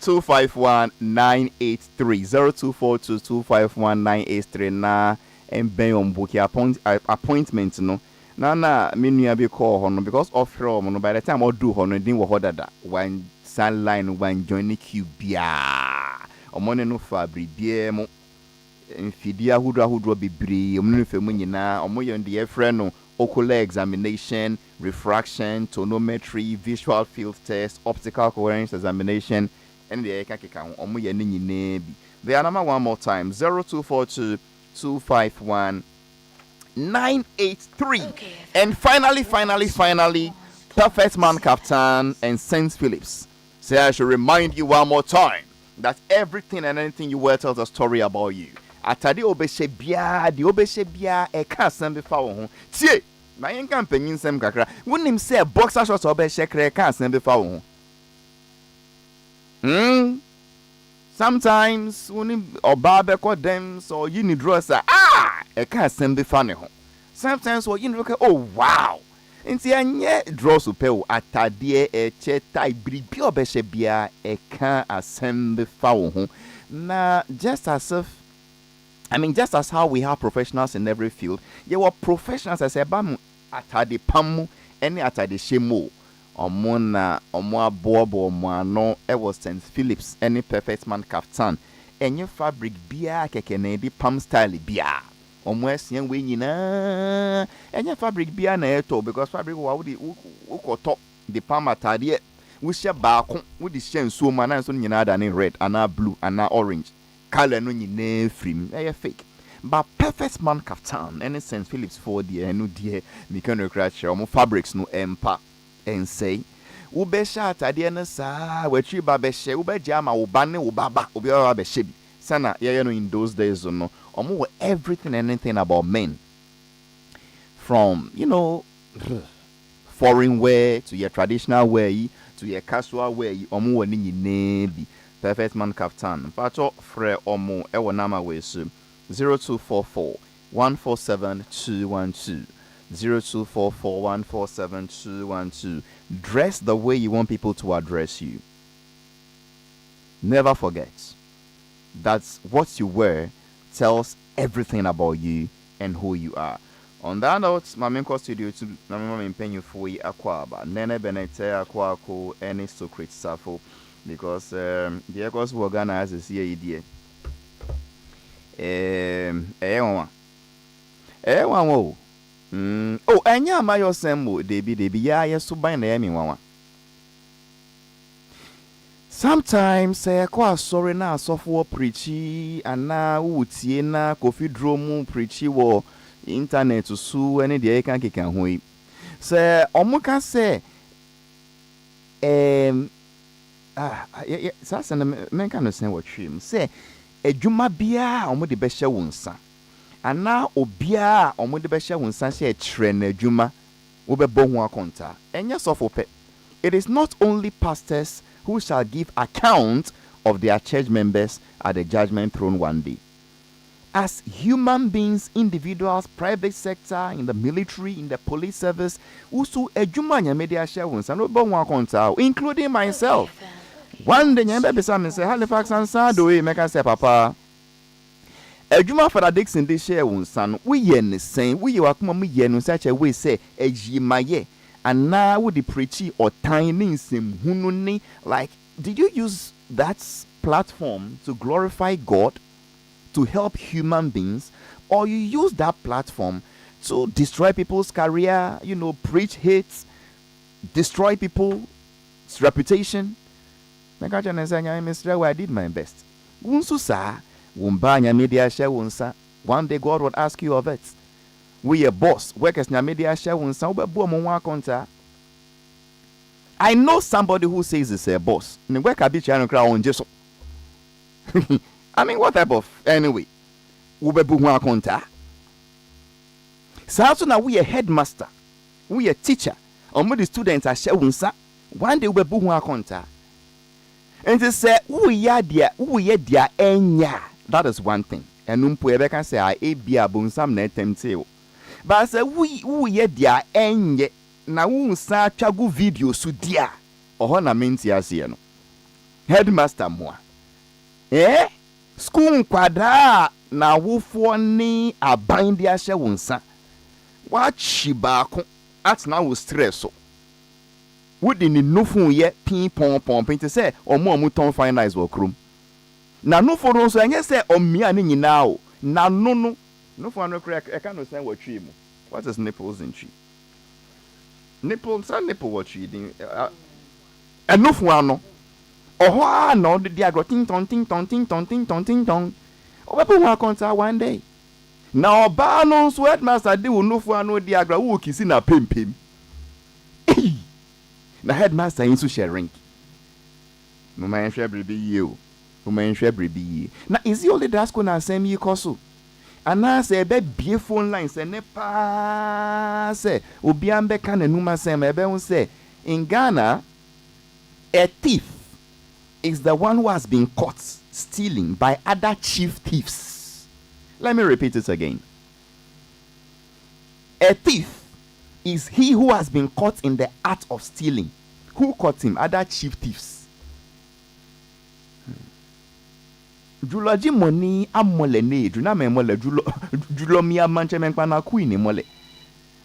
251-983 0242-251-983 na emben on book appointment no na me nua be call hono because of from no by the time I do hono din wo hodada one sunline one join queue bia omone no fabri bia mo mfidi ahudu bebre omno femu nyina omoye ndie frɛ no ocular examination, refraction, tonometry, visual field test, optical coherence examination, and the the number one more time 0242-251-983. And finally, Perfect Man Captain and Saint Phillips. Say I should remind you one more time that everything and anything you wear tells a story about you. Atade obeshe bia e ka asem be fa wo ho tie na yen kan panyin sem kakra wonim say boxer shorts obeshe kra ka asem be fa wo ho sometimes wonim oba be ko dem so you need dress e ka asem be fa ne ho sometimes wo you look oh wow nti anye draws pe wo atade e che tai bribi obeshe bia e ka asem be fa wo ho na just as how we have professionals in every field, you were professionals as a bam atade pamu, any atade shemo, omona, omoa bobo, moano, was St. Phillips, any Perfect Man Captain, and your fabric bia kekenedi pam style bia. Almost young way, and your fabric bia na eto because fabric would top the palm atade, we share back with the shen so man and so than red, and blue, and orange. Color no nyine free fake but Perfect Man Captain any St. Phillips for the no dear me can crash omo fabrics no empa and say wo be sha atade na sa we tri ba be she wo be jama wo ba ne wo baba obi ba be she bi sana ye no in those days no omo everything and anything about men from foreign wear to your traditional wear to your casual wear omo wo ni nyine bi Perfect Man Captain. Pacho Fre Omo Ewo Nama Wesu 0244-147-212. 0244-147-212. Dress the way you want people to address you. Never forget that what you wear tells everything about you and who you are. On that note, Mamenko Studio to Namama Penyu Fui Akwaba, Nene Benete Akwako, any Socrates Safo. Because the Ecos were organized this year. And ya mayo sembo debi ya yesu by name one. Sometimes say kwa sorry na software preachy and na utie na kofi dromu preachy wo internet to su any the can hui. Say omuka say sasa na men kan no sen what trim say adwuma bia omo de be hye wonsa ana obia omo de be hye wonsa say tre na adwuma wo be bo ho akonta enya sofo pe. It is not only pastors who shall give account of their church members at the judgment throne one day. As human beings, individuals, private sector, in the military, in the police service, also adwuma nya media hye wonsa no bo ho akonta including myself. One day, you be say Halifax Ansah-ADDO make us say papa. Adwuma for Dixon this share one son. We ye the same. We wakuma me ye no such a way say ejimaye. And now with the preachy or tiny sim hununi like. Did you use that platform to glorify God, to help human beings, or you use that platform to destroy people's career? Preach hate, destroy people's reputation. I did my best. One day God would ask you of it. We a boss. I know somebody who says it's a boss. I mean, what type of anyway? So now we a headmaster, we a teacher. The students are showing one day we be and they say, that is one thing. And umpo can say, I be a bonsam net temteo. But I say, we dia na sa chagu video su dia. Ohona minti asiano. headmaster moa school kwada na wofo ni aban de ahye wonsa wa chi baako atna wo stress so wodi ni nufun ye pin pon te say omo ton finalize wo krom na nufo no so enye say omia ni nyina o na no nufo no crack e ka no say wo twi mu. What is nipples in chi? Nipples and nipple what chi din nufo ano oho no the agro ting ton obepo ho akonta one day na oba no so headmaster de wo nufo ano the agro wo kisi na pempem na headmaster yin so sharing no man hwe bribi you no man hwe bribi yi na is he only that school na same yi koso ana se be bie phone line se ne pa se obi ambe ka na numa se ma ebe hu se in Ghana a thief is the one who has been caught stealing by other chief thieves. Let me repeat it again. A thief is he who has been caught in the act of stealing. Who caught him? Other chief thieves. Juloji money amole ne juna me mole julo mi amanche menkpa na queen mole.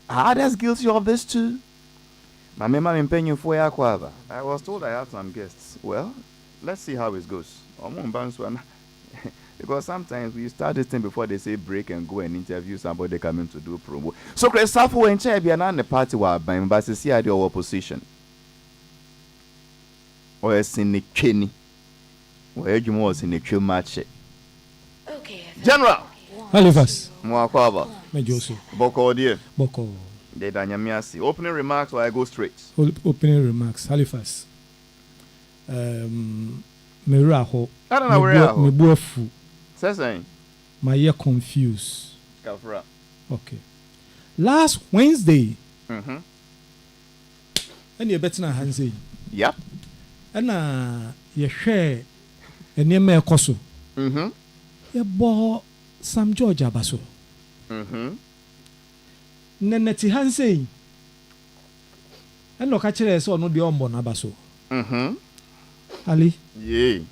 Are others guilty of this too? I was told I have some guests. Well, let's see how it goes. Because sometimes we start this thing before they say break and go and interview somebody coming to do promo. So Chris Safo and Chair be an party wa by embassy the opposition. Or a cynic Kenny. Where you was in a chill match. Okay. General. HALIFAX. Mwakwaba. Mejoso. Boko dear. Boko. De Danyamiasi. Opening remarks or I go straight? Opening remarks. HALIFAX. Meraho. I don't know where I am. Mebuafu. Say. My ear confused. Kafra. Okay. Last Wednesday. Mm-hmm. And you're better than Hansi. Yep. And you share a name of Koso. Mm-hmm. You bought some George Abaso. Mm-hmm. Neneti Hansi. And look at you, so no the Ombo Nabaso. Mm-hmm. Ali. Yay.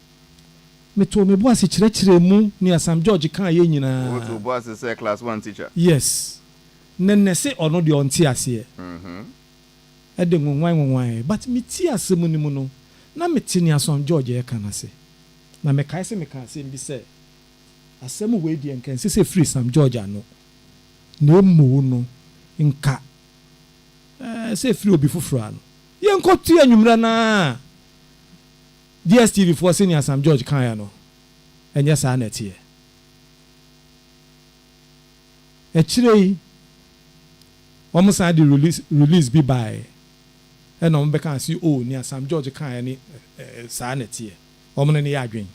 Me told me boss chire mu near Sam George kan ye nyina. What to boss is a class 1 teacher? Yes. Nenne se ono de onti ase. E de nwanwan but me ti ase mu ni mu no. Na me ti ni Sam George e kan ase. Na me kai se me kan ase bi se asem we di enkan se free Sam George ano. Na emu no nka se free obi fufuru ano. Ye nkotu anwumra na DSTV for senior Sam George Kayano. And yes, I net here. Actually, almost had the release be by. And on back and see, oh, near Sam George Kayani, Sanet here. Omen any arguing.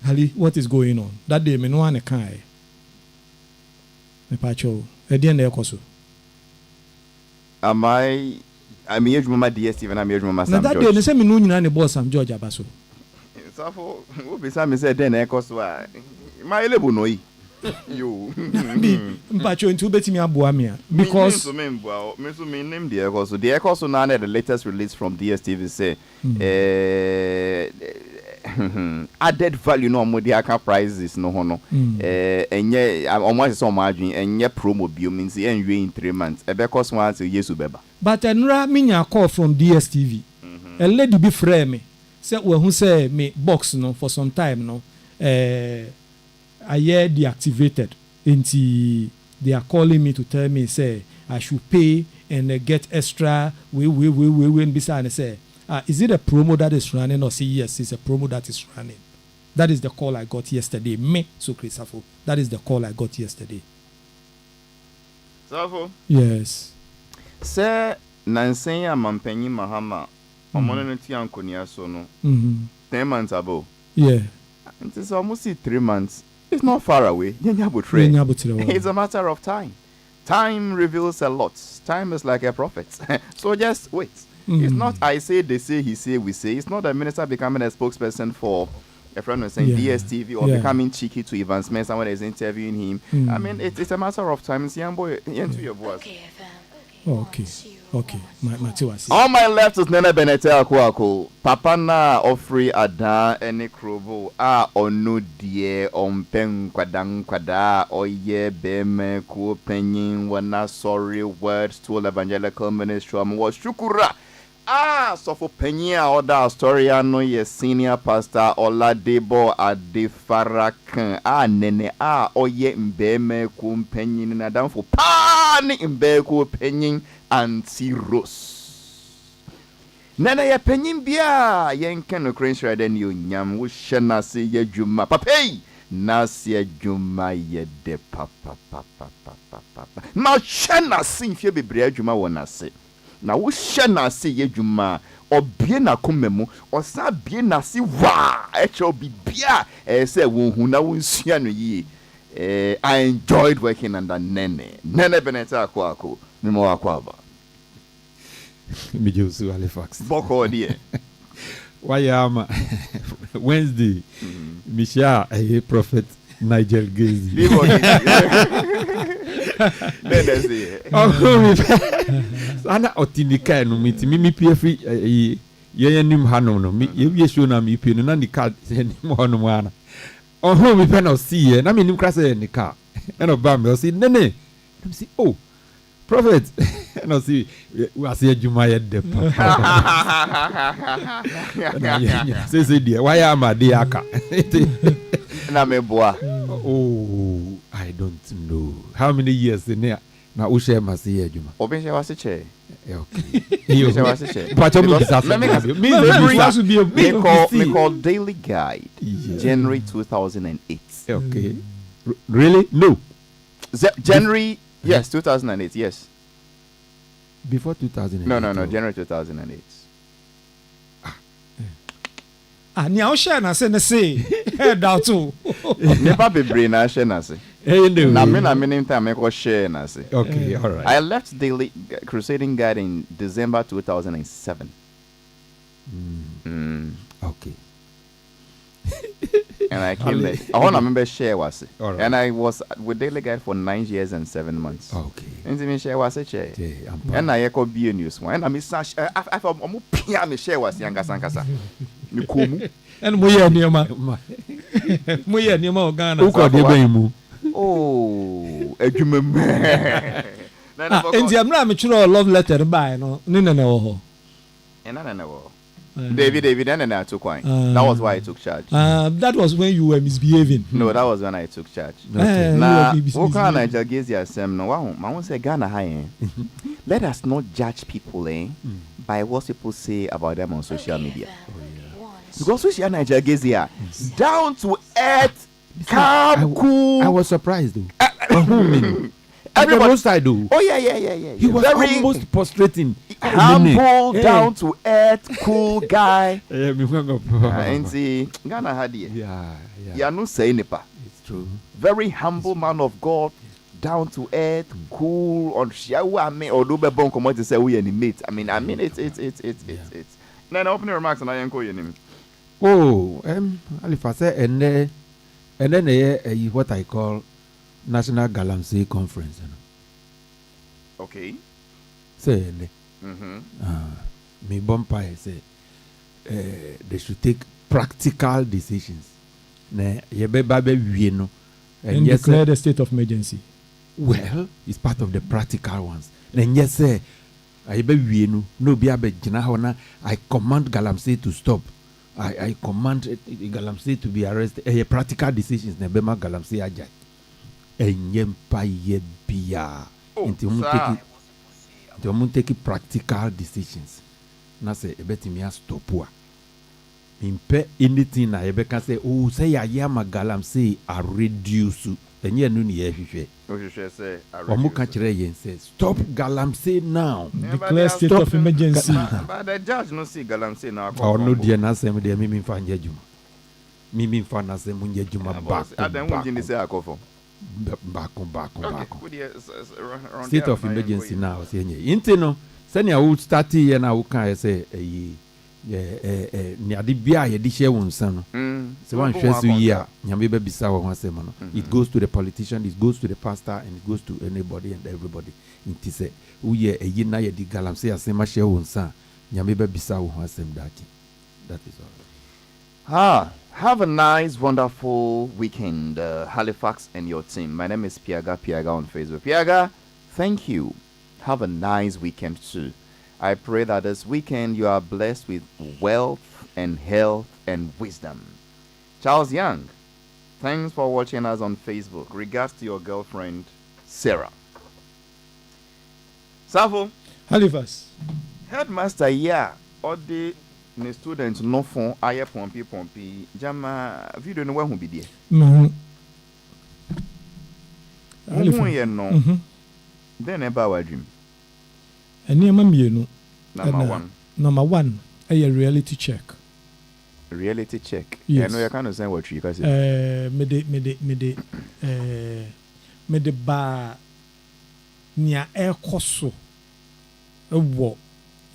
Hali, what is going on? That day, me no one a kai. Me pacho, a dear Nekoso. Am I'm here with my DSTV and I'm here with my Sam George. Now that day, they say me no nyina ne boss Sam George Abaso. So for who be Sam say then Ekoso a my level no yi. You. Mpacho into betimi aboa me because me name the Ekoso. The Ekoso now the latest release from DSTV say added value no mo the account prices no hono enye almost so margin enye promo bio means enwe in 3 months e be cost one till yesu beba. But enra me call from DSTV. A lady be frame me say we who say me box no for some time no I hear deactivated until they are calling me to tell me say I should pay and get extra we beside say is it a promo that is running or say yes it's a promo that is running. That is the call I got yesterday. Me so Christopher. That is the call I got yesterday. Safo? Yes. Sir Nansenya Mampenyi Mahama Omonenti Ankonia Sono 10 months ago. Yeah. It is almost 3 months. It's not far away. It's a matter of time. Time reveals a lot. Time is like a prophet. So just wait. It's not I say, they say, he say, we say. It's not the minister becoming a spokesperson for a friend was saying DSTV or becoming cheeky to Evans Mensah when is interviewing him. I mean, it's a matter of time. It's young boy into your voice. Okay. Matiwasi. On my left is Nene Benete Akwako. Papa na offrey ada ene krobo a onu die ompen kwada oye beme ku penyin wana sorry words to evangelical ministry was shukura. So for penyin oda story ano ye senior pastor Oladebo Adefarakan nene oye mbeme ku penyin na dan for pani mbe ku penyin anti-Rose. Nana ya penyin bia yenken no krenshra den yo nyam wo hye na se ye dwuma papei na se dwuma ye de papa na hye na se mfie bebre adwuma wo na se na wo hye na se ye dwuma obie na komemu osa bie na se wa eche obibia se wo hu na wo nsua no yi I enjoyed working under Nene Beneta Akwako Mimo Akwaba Mijosu Halifax. Boko die. Why am Wednesday? Misha a prophet Nigel Gazy. Ana otinika no miti mimi piefi yenim hano no mi ye show na mi pie no na ni card ni mo no ana. Oh mi pe na see na mi nim kra say ni car. And oba me say nene. Let me see oh prophet no see we are say juma ye de say dear why am I dey aka na me boa oh I don't know how many years in there na wo share ma say ye juma obi share wase che okay you share wase che but me call daily guide January 2008 okay really no January yes, 2008, yes. Before 2008? No, January 2008. Ni a share na se head out too. Never be brain na share na se. Na me time I share na se. Okay, all right. I left Daily Crusading Guide in December 2007. Okay. And I came there. I want to remember share was it. Right. And I was with Daily Guide for 9 years and 7 months. Okay. And me share was it share. And I echo be news one. And I miss I pia me share was yanga sankasa. Me kumu. And mo ye nioma. Mo ye nioma o Ghana. Who called you mu? Oh, edwuma. Enti amra me chiro love letter by no. Nene wo ho. And I know. David, and I took wine. That was why I took charge. That was when you were misbehaving. No, that was when I took charge. Okay. Now, what can I just give you some? No, I won't say Ghana high. Let us not judge people by what people say about them on social media. Because social Niger Gazia down to earth, calm, cool. I was surprised though. Everybody side though. Oh yeah. He was very almost prostrating. Humble, down to earth, cool guy. And see, Ghana had it. Yeah. You are not saying it. It's true. Very humble man of God, down to earth, cool. On shower, I mean, or do be bon come to say we animate. I mean, it's. Then opening remarks and I ain't call your name. Oh, Halifax and then what I call National Galamsey Conference. Okay. Say, me bumpire say they should take practical decisions. And declare the state of emergency. Well, it's part of the practical ones. Then yes, sir. I command Galamsey to stop. I command Galamsey to be arrested. Practical decisions. Nebema Galamsey ajay. Enyempa yebia. Until take practical decisions. Na say ebetimi stopua. Impe anything na ebe can say oh say ya Galamsey are reduce. Enye nu ni ehwehwe. Ohwehwe say omo ka kire yen say stop Galamsey now. Declare state of emergency. But the judge no see Galamsey now. Oh no dia na say me dia mimi fa nya juma. Mimi fa na say mu nya juma back. Adan won jini say akofo. Back. Okay. State of emergency now say nye. Inte no send ya would start here na wo kan say ni ade bia ye di share won san no So one shares you here, Nyambe bisa wa wasema no. It goes to the politician, it goes to the pastor, and it goes to anybody and everybody. Inti se uye eyi na ye di galam se asema share wonsa. Nyambe bisa wa wasem dati. That is all. Have a nice, wonderful weekend, Halifax and your team. My name is Piaga on Facebook. Piaga, thank you. Have a nice weekend too. I pray that this weekend you are blessed with wealth and health and wisdom. Charles Young, thanks for watching us on Facebook. Regards to your girlfriend, Sarah. Savo. Halifax. Headmaster, all the students no phone, aye pompi. Jama, video no one who be there. No. Halifax. No. Then about our dream. Mmienu. Number 1, a reality check. Reality check. Yes. I know you can't understand what you guys say. Me de ba nia ekoso ewo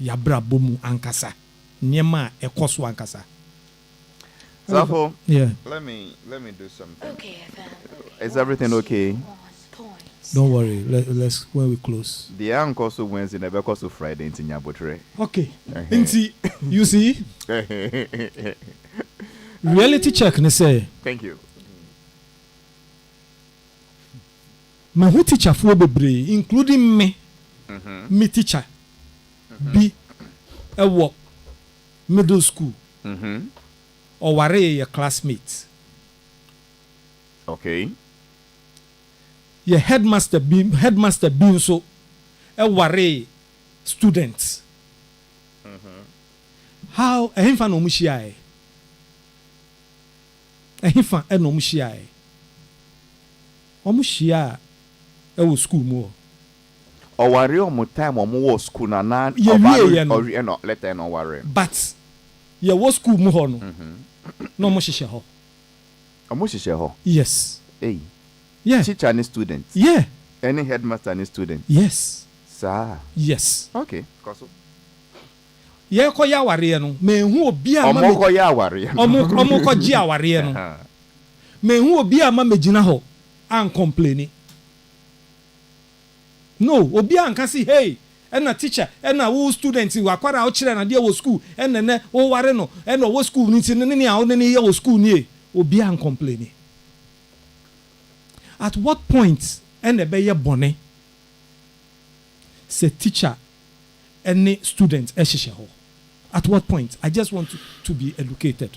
yabra bomu ankasa. Niema ekoso ankasa. Safo, yeah. Let me do something. Okay, Is everything okay? Don't worry. Let's when we close. The uncle so Wednesday never cost Friday in Yabotre. Okay. Inti, you see? Reality check ne say. Thank you. My who teacher for bebre, including me. Me teacher. Be a work middle school. Or ware your classmates. Okay. Your headmaster being so a worry students. How a himfa no mushiae. A himfa no mushiae. Omushia e wo school mo. O worry o time o mo school na na or no let no worry. But ye wo school mo ho no. No mo hihye ho. O mo hihye ho. Yes. Hey. Yeah. Teacher and students. Yeah. Any headmaster and student. Yes. Sir. Yes. Okay. Koso. Ye ko ya ware no. Me hu obi a ma me ko ya ware. Omo ko gi aware no. Me hu obi a ma megina ho an complain. No, obi an ka say hey, na teacher, na wo student wa kwara o kire na de wo school, ne wo ware no, na wo school ni ti ne a wo ne ye wo school ni e. Obi an complain. At what point and be bonnet say teacher any student at what point? I just want to be educated.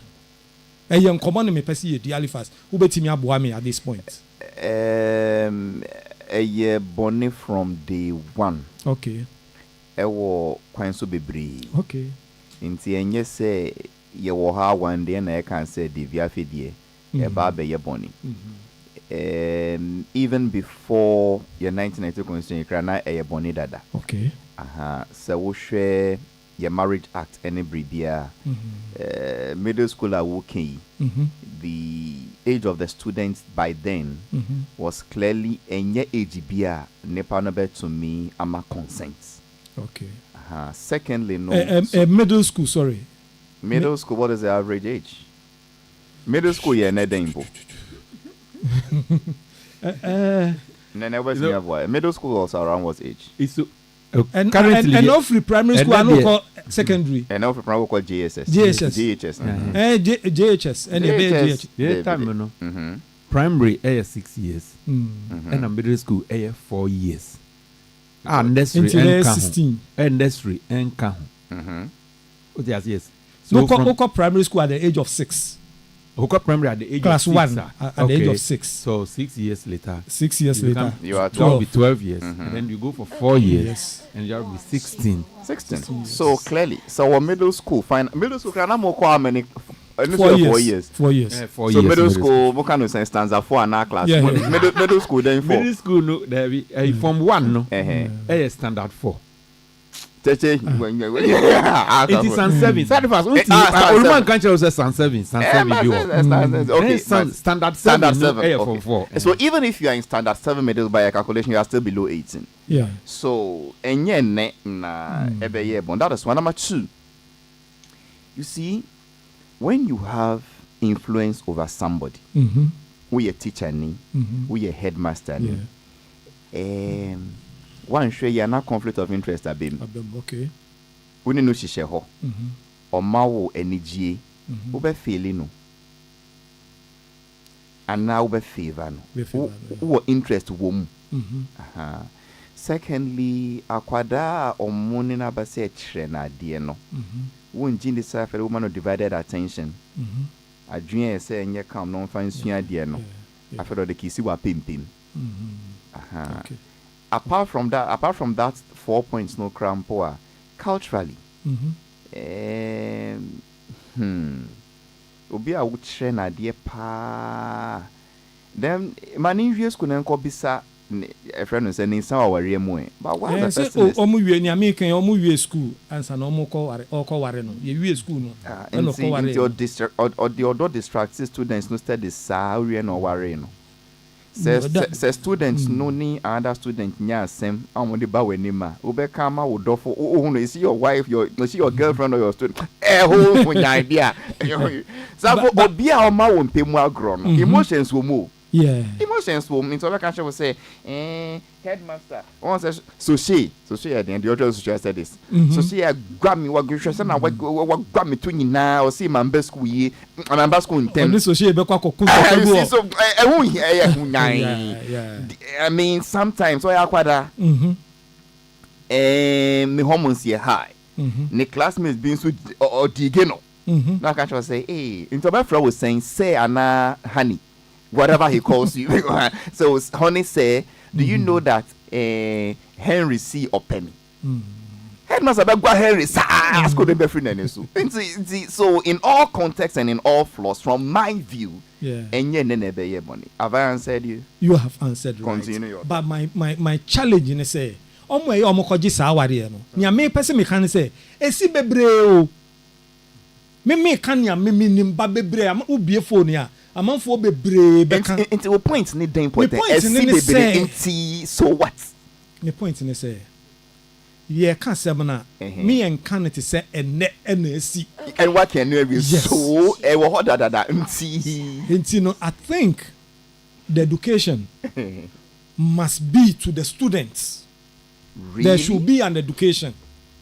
A young common me pesi the Halifax who bet me aboa me at this point. A year bonnet from day 1. Okay. Ewo kwan so bebre. Okay. Inti enye say ye wo ha one day na e kan say the via fedie e ba be ye bonnet. Even before your 1992 constitution, you na a bonny dada. Okay. So we share your Marriage Act any bribia. Middle school are working. The age of the students by then was clearly any age bia nepa number to me ama consent. Okay. Secondly, no. Middle school, sorry. Middle school, what is the average age? Middle school, yeah, nedembo. Middle school also around what age? It's currently and not free primary school and no secondary. And not free primary called JSS. JHS and JHS. Yeah, time no. Primary 6 years. And a middle school 4 years. Nursery 16. And nursery and count. Yes. So primary school at the age of 6. Who got primary at the age Class of 6? Class 1 at the age of 6. So 6 years later. 6 years later. You are 12. Be 12 years. And then you go for 4 years. And you'll be 16. 16. So clearly. So our middle school, middle school can more how many? 4 years. 4 years. 4 so years. Middle school, what kind of sense stanza 4 and our class? Yeah. Middle school then 4. Middle school, no, there be form 1, no? Standard 4. It is San 7. Oluman can't say San 7. San 7. Okay, standard 7. Form 4. So even if you are in standard 7 middle by a calculation, you are still below 18. Yeah. So that is one. Number 2. You see, when you have influence over somebody. We a teacher ni, we a headmaster ni. One share you na conflict of interest abem. Okay. We no shishe ho. O ma wo energy. Wo be feeling no. And now be favor no. Wo interest wo mu. Secondly, akwada omuni na ba se chere na de no. Wo njin de sa fere woman of divided attention. Adwene say enye kam no fa nsua de no. Afero de kisi wa pimpim. Okay. Apart from that 4 points no crampo culturally. Obi a wo chere na de pa. Then mani school na nko bisa a friend say nsa wa ware mu e. But what the person is omu wie ni American omu wie school ansa na omu ko ware no. Ye wie school no. And ko ware. Your district or the other distracts students no study sa wie no ware no. Says students no ni other student nya asem amode ba wani ma obeka ma wo dofo no is your wife your girlfriend or your student whole funya idea so obi a o ma wo mpemu agro no emotions wo mu emotions wo mu so obeka say headmaster one says so she at the other social studies so she grab me what say na what grab me to nyina o see my best school yi my best school in 10 so she be kwa kokun so I mean sometimes oya kwada me hormones here high ne classmates being so odigeno na can say into my friend was saying say ana honey whatever he calls you so honey say do you know that Henry C. Opemi? Headmaster Begwa Henry ask the befriend and so in all contexts and in all flaws, from my view, money. Have I answered you? You have answered right. Continue. But my challenge in say, omokoji sa aware no. Nya me pese me kan say, esi bebre o. Me kan nya me nim ba bebre am ubie phone ya. Amanfo bebre be kan. Into point ni den point. Esi bebre enti so what? The point in say yeah can say me and can it say ene esi and what can you so e wo dada nti no I think the education must be to the students. Really? There should be an education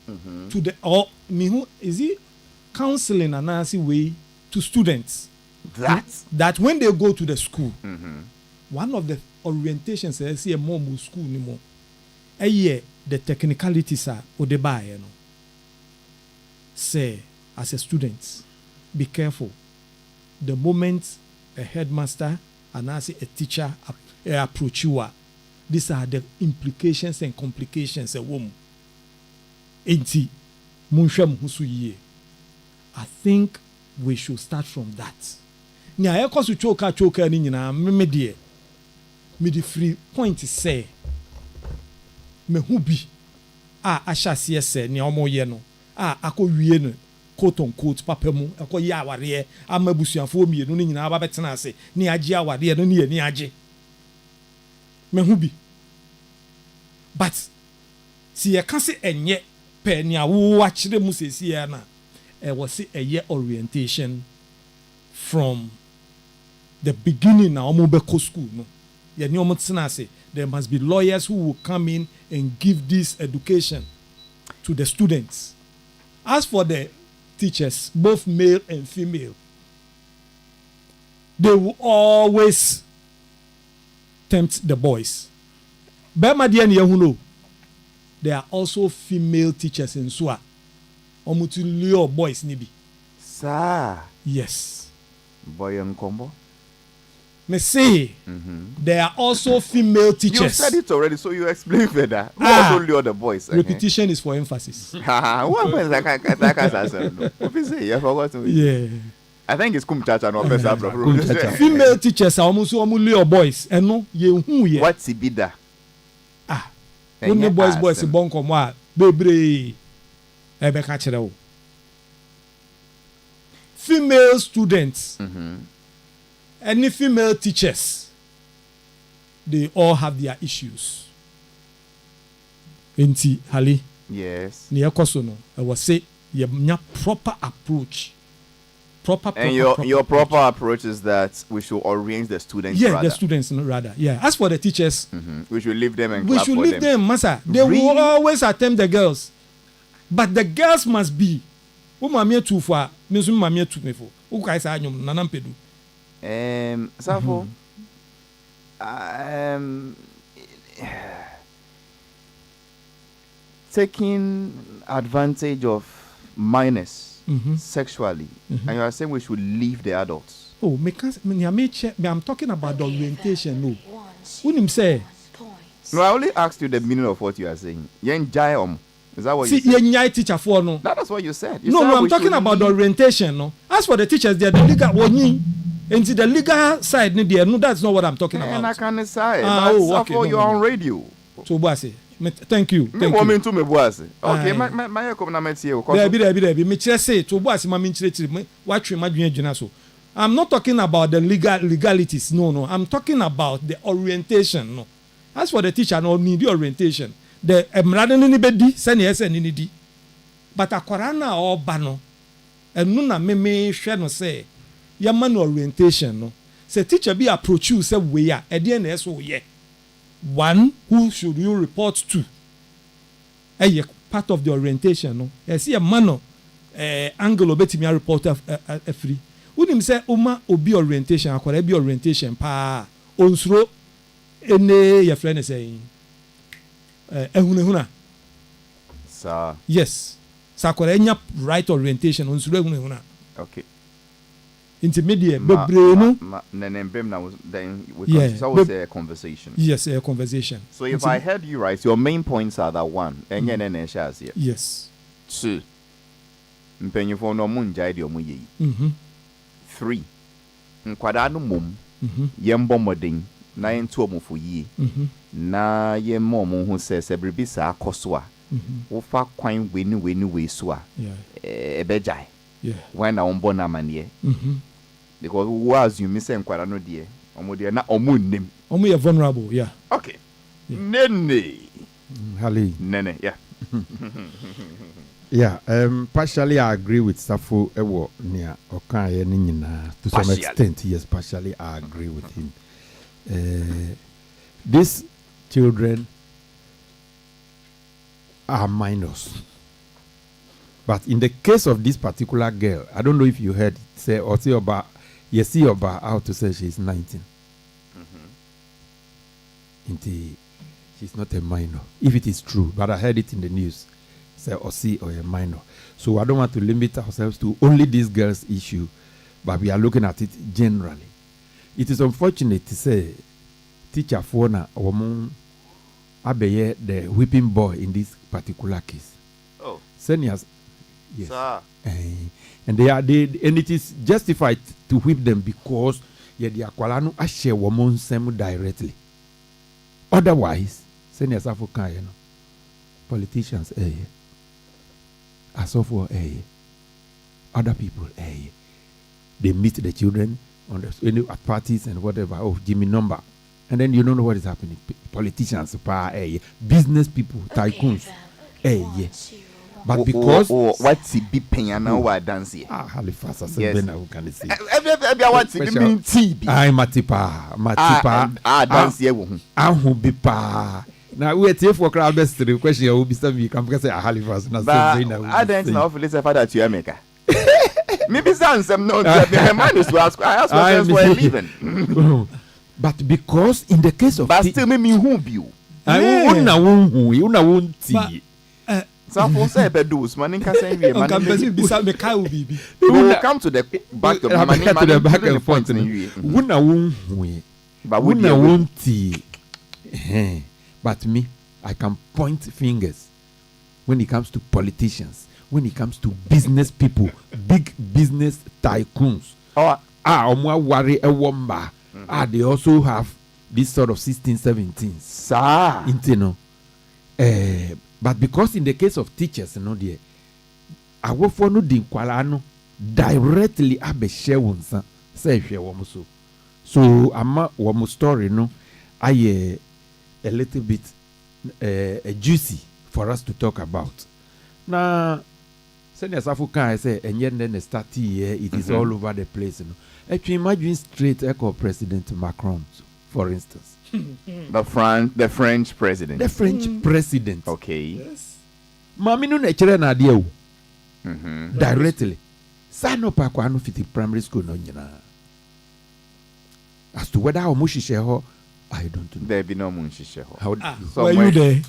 to the or me who is it counseling and answer way to students that when they go to the school one of the orientations says see a mom school ni mo the technicalities are odeba no say as a student be careful the moment a headmaster and as a teacher approach you these are the implications and complications a woman enti munhwam husu yie. I think we should start from that. Nya ekosu choka ni nyina me the free point say me hu bi ahyase se ne omoye no akowie no quote on quote papa mu akoye aware amabusuafo mienu no nyina ba betena ase ne age aware no ne ani age me hu bi but si ye ka se enye pe ne awo akire mu sesi ya na was a year orientation from the beginning na omo be ko school no ye ne omo tena ase. There must be lawyers who will come in and give this education to the students. As for the teachers, both male and female, they will always tempt the boys. There are also female teachers in Swa. Omutulio boys nibi. Sir. Yes. Boy and combo. Me say there are also female teachers. You said it already, so you explain further. Who also lure the boys? Repetition is for emphasis. What was that? Yeah. I think it's Kumchacha no female teachers are almost lure boys. And no, ye what's ibida? Only boys bon komwa bebre ebe ka kire wo. Female students. Any female teachers, they all have their issues. Enti yes. Ni ekoso no, I was say you have proper approach proper. And your proper approach is that we should arrange the students. Yeah, rather. the students rather. Yeah. As for the teachers, We should leave them and we clap should for leave them, Massa. They Really? will always attempt the girls, but the girls must be. Umamia too far. Misu mamia too me for. Ukaisa anyum nanampedu. Safo. Taking advantage of minors sexually, and you are saying we should leave the adults. Oh, I'm talking about the orientation. No, when say. No, I only asked you the meaning of what you are saying. Is that what See, you said? teacher for no. That's what you said. You No, said I'm we talking should about the leave- orientation. No, as for the teachers, they're the legal one. And the legal side, no, that's not what I'm talking And I about. can decide. Okay, Safo, you're no. on radio. So, Boase, thank you. Me Thank want you. me to me boss. Okay, Aye. my comment here. Debbie. Me say to Boase, my ministry, watch my junior so. I'm not talking about the legalities. No. I'm talking about the orientation. No. As for the teacher, no need the orientation. The rather anybody send yes and any. But akorana or bano. And nuna me share no say. Your man orientation no. Say teacher be approach you say we are at the end so yeah. One, who should you report to? Part of the orientation no. I see a man angle obeti me report a free. Unim say uma obi orientation akwara bi orientation pa onsuro ene your friend is saying ehunehuna. Sir. Yes. Sakwara enya right orientation onsuro ehunehuna. Okay. Intermediate bebre no. Then we Yeah, so was a conversation. Yes, a conversation. So if I heard you right, your main points are that one, here. Yes. 2. Mpanyinfo no mu njai de omu yi. 3. Nkwada no mom. Yembo modern na yentu omufo yi. Na yemmo mo hu se bribi sa akoso a. Wo fa kwan weni so a. Ebejai. Yeah. When na ombo na manie. Because who assume say nkwada no de. Omo de na omu nnem. Omo ye vulnerable, yeah. Okay. Nene. Hali. Nene, yeah. Yeah, partially I agree with Safo Ewo Nia Okaye Nina to some extent. Yes, partially I agree with him. These children are minors. But in the case of this particular girl, I don't know if you heard it say or see about how to say she's 19. She's not a minor. If it is true, but I heard it in the news. Say or see or a minor. So I don't want to limit ourselves to only this girl's issue, but we are looking at it generally. It is unfortunate to say teacher Fona or Abeye the whipping boy in this particular case. Oh. Seniors, yes. Sir. And and it is justified to whip them because they are kwalano ashare woman sem directly. Otherwise, seniors African, politicians, Asofo, other people, they meet the children at parties and whatever. Oh, Jimmy number, and then you don't know what is happening. Politicians, business people, tycoons, But because what's it be paying now? Why dance here? Halifax, Yes. who can see? What's it mean? TB. Matipa. Dance here. Ahu bipa. Now we are here for crowd best the question. You will be some come say Halifax. But I don't know if it's a father to America. Maybe some no. My mind is to ask. I ask questions for a living. But because in the case of But still, me who be you. Some folks say bedus. Man, in Kasen, we will come to the back of the back and forth. But me, I can point fingers when it comes to politicians, when it comes to business people, big business tycoons. They also have this sort of 16, 17. But because in the case of teachers, dear, I work for no dinkwalano directly abe share wonsa say share womuso. So ama womu story no a little bit juicy for us to talk about. Now Send us Africa say and yet then the start here it is all over the place. You know. Actually, imagine straight echo President Macron, for instance. The French president. The French president. Okay. Yes. Mami no na chere na dia o. Directly. Sa no pa kwa no fiti primary school no nyina. As to whether omo hihye ho, I don't know. There be no moon shisha. Were you there?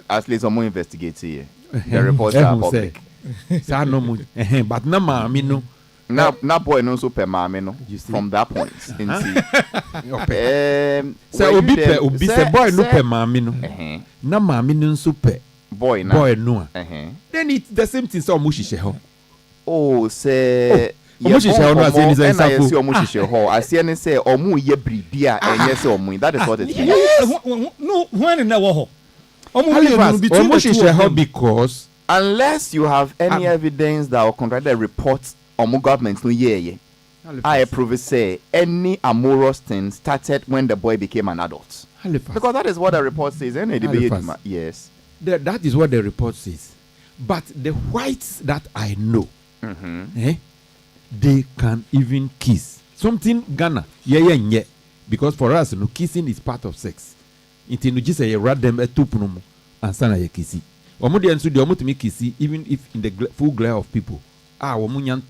At least someone investigate here. The reports are public. Sa no mu. But na mami no. Now boy no so per mame no. From that point. Say obi say boy no per mami no. Na mami no so per boy no. Then it's the same thing so omo hihye ho. Oh, say omo hihye ho no ase ni say safo. Omo hihye ho. Ase ni say omo ye bribia enye say omo. That is what it is. No, when in that war. Omo hihye ho because unless you have any evidence that will contradict the reports omo government no yeah. I prove say any amorous thing started when the boy became an adult. HALIFAX. Because that is what the report says. Any debate, yes. That is what the report says. But the whites that I know, they can even kiss. Something Ghana, yeah. Because for us, no kissing is part of sex. Until you just say you rad them a tupunumu and sana ye kissy. Omo de ensu de omo to me kissy even if in the full glare of people. Omo nyan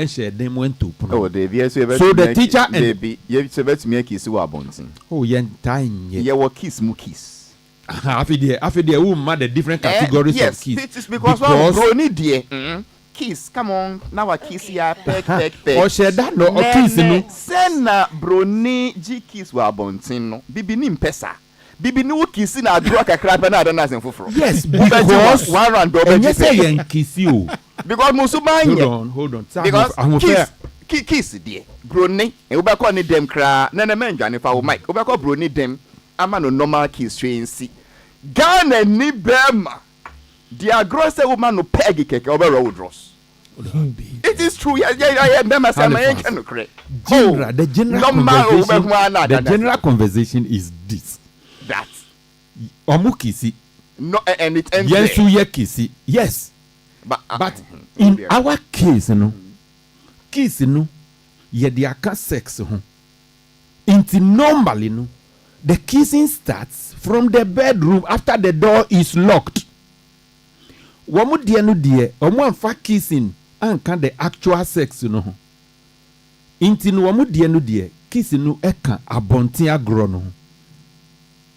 share them went to puno. Oh, David, so the teacher and you to me kiss you abonting. Oh, yen time ye will kiss mu kiss. After the woman the different categories of kiss. Yes, it's because brony dear. Kiss, come on, now a kiss ya peck. Or share that no or kiss no. Sena brony G kiss wa abonting no. Bibi ni mpesa. Bibi ni wo kiss na adro kakra pe na adana sen foforo. Yes, because one round do be say yen kiss you. Because musuba hold on. Because kiss dear. Brony, e wo be call ni dem kra na na menjane fa wo mic. Wo be call brony dem ama no normal kiss train si. Ghana ni bema. The gross woman no peg keke over road dross. It is true. Yeah. The general conversation is this. That. Omukisi. No, and it ends yes, there. Kisi. Yes. But in our case, kiss, ye the sex, into normally, the kissing starts from the bedroom after the door is locked. Wamu dear no dear, omo fa kissing and can the actual sex Inti no wamu dear no dear, kissing no eka abonti agro no.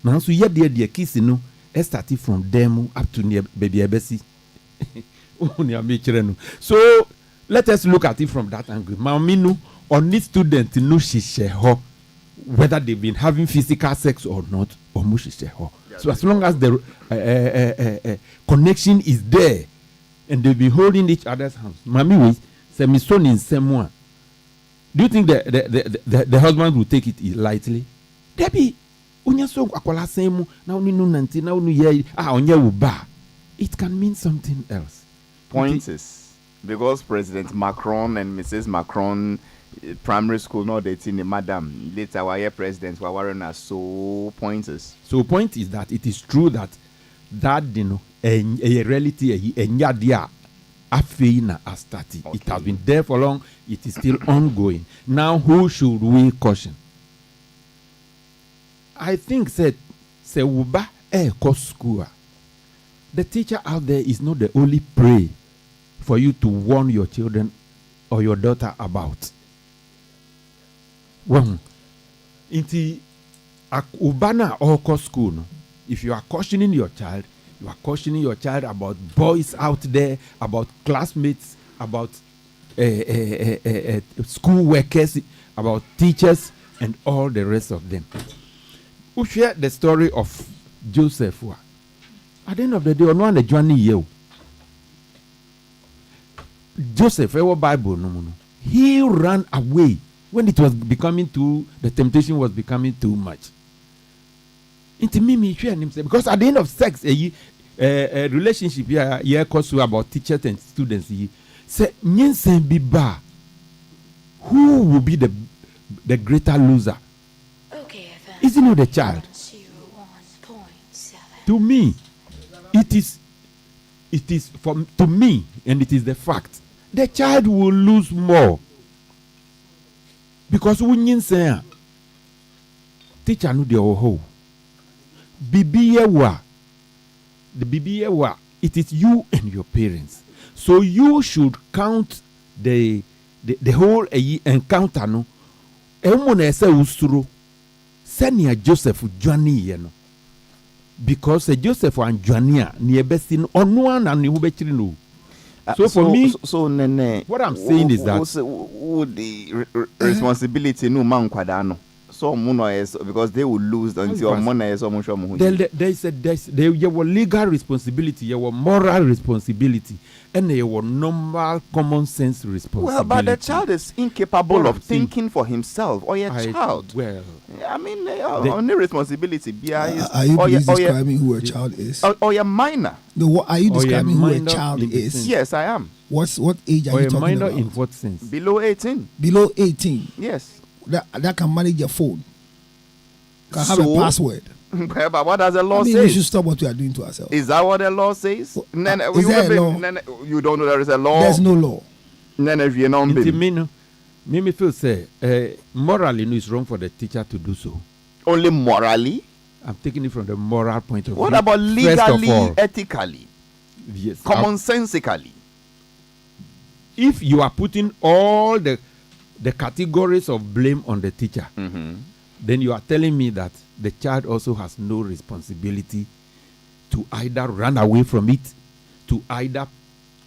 Now so ye dear kissing no started from them up to near baby ebesi. So let us look at it from that angle. Maminu on this student no shishe ho. Whether they've been having physical sex or not, or mushisheho. So as long as the connection is there, and they've been holding each other's hands, Mami we say my son in same one. Do you think the husband will take it lightly? Debbie, unya so akwala same na uni no nanti na uni ye onye uba. It can mean something else. Point is because President Macron and Mrs. Macron. Primary school no dating madam later why president were so pointers. So point is that it is true that a reality a afeina has started. Okay. It has been there for long, it is still ongoing. Now who should we caution? I think said se uba school. The teacher out there is not the only prey for you to warn your children or your daughter about. Well, inti ubana oko school no. If you are cautioning your child, you are cautioning your child about boys out there, about classmates, about school workers, about teachers, and all the rest of them. We share the story of Joseph. At the end of the day, on one journey you. Joseph, our Bible, he ran away. When it was becoming the temptation was becoming too much. Into me, because at the end of sex, a relationship here costs about teachers and students. Say, who will be the greater loser? Okay, is it not the child? 101.7. To me, it is it is to me, and it is the fact, the child will lose more. Because when you say, teacher no de oho, bibiye wa, it is you and your parents. So you should count the whole encounter no. Emona ese usuro, senia Joseph Johnny yeno. Because Joseph and Johnny ni ebesin onwa na ni ubechiri no. So me, Nene, what I'm saying is that the responsibility no man kwadano. So because they will lose until money is almost there was legal responsibility, there was moral responsibility, and there was normal common sense responsibility. Well, but the child is incapable of thinking for himself, or your child. Well, I mean, only responsibility. Are you please describing who a child is? Or your minor. No, what are you describing who a child is? Yes, I am. What age are you talking minor about? In what sense? Below 18. Below 18. Yes. That can manage your phone. Can have a password. But what does the law say? We should stop what we are doing to ourselves. Is that what the law says? Is there a law? You don't know there is a law? There's no law. Me feel say morally no, it's wrong for the teacher to do so. Only morally? I'm taking it from the moral point of view. What about legally, ethically? Yes. Commonsensically? If you are putting all the categories of blame on the teacher, then you are telling me that the child also has no responsibility to either run away from it, to either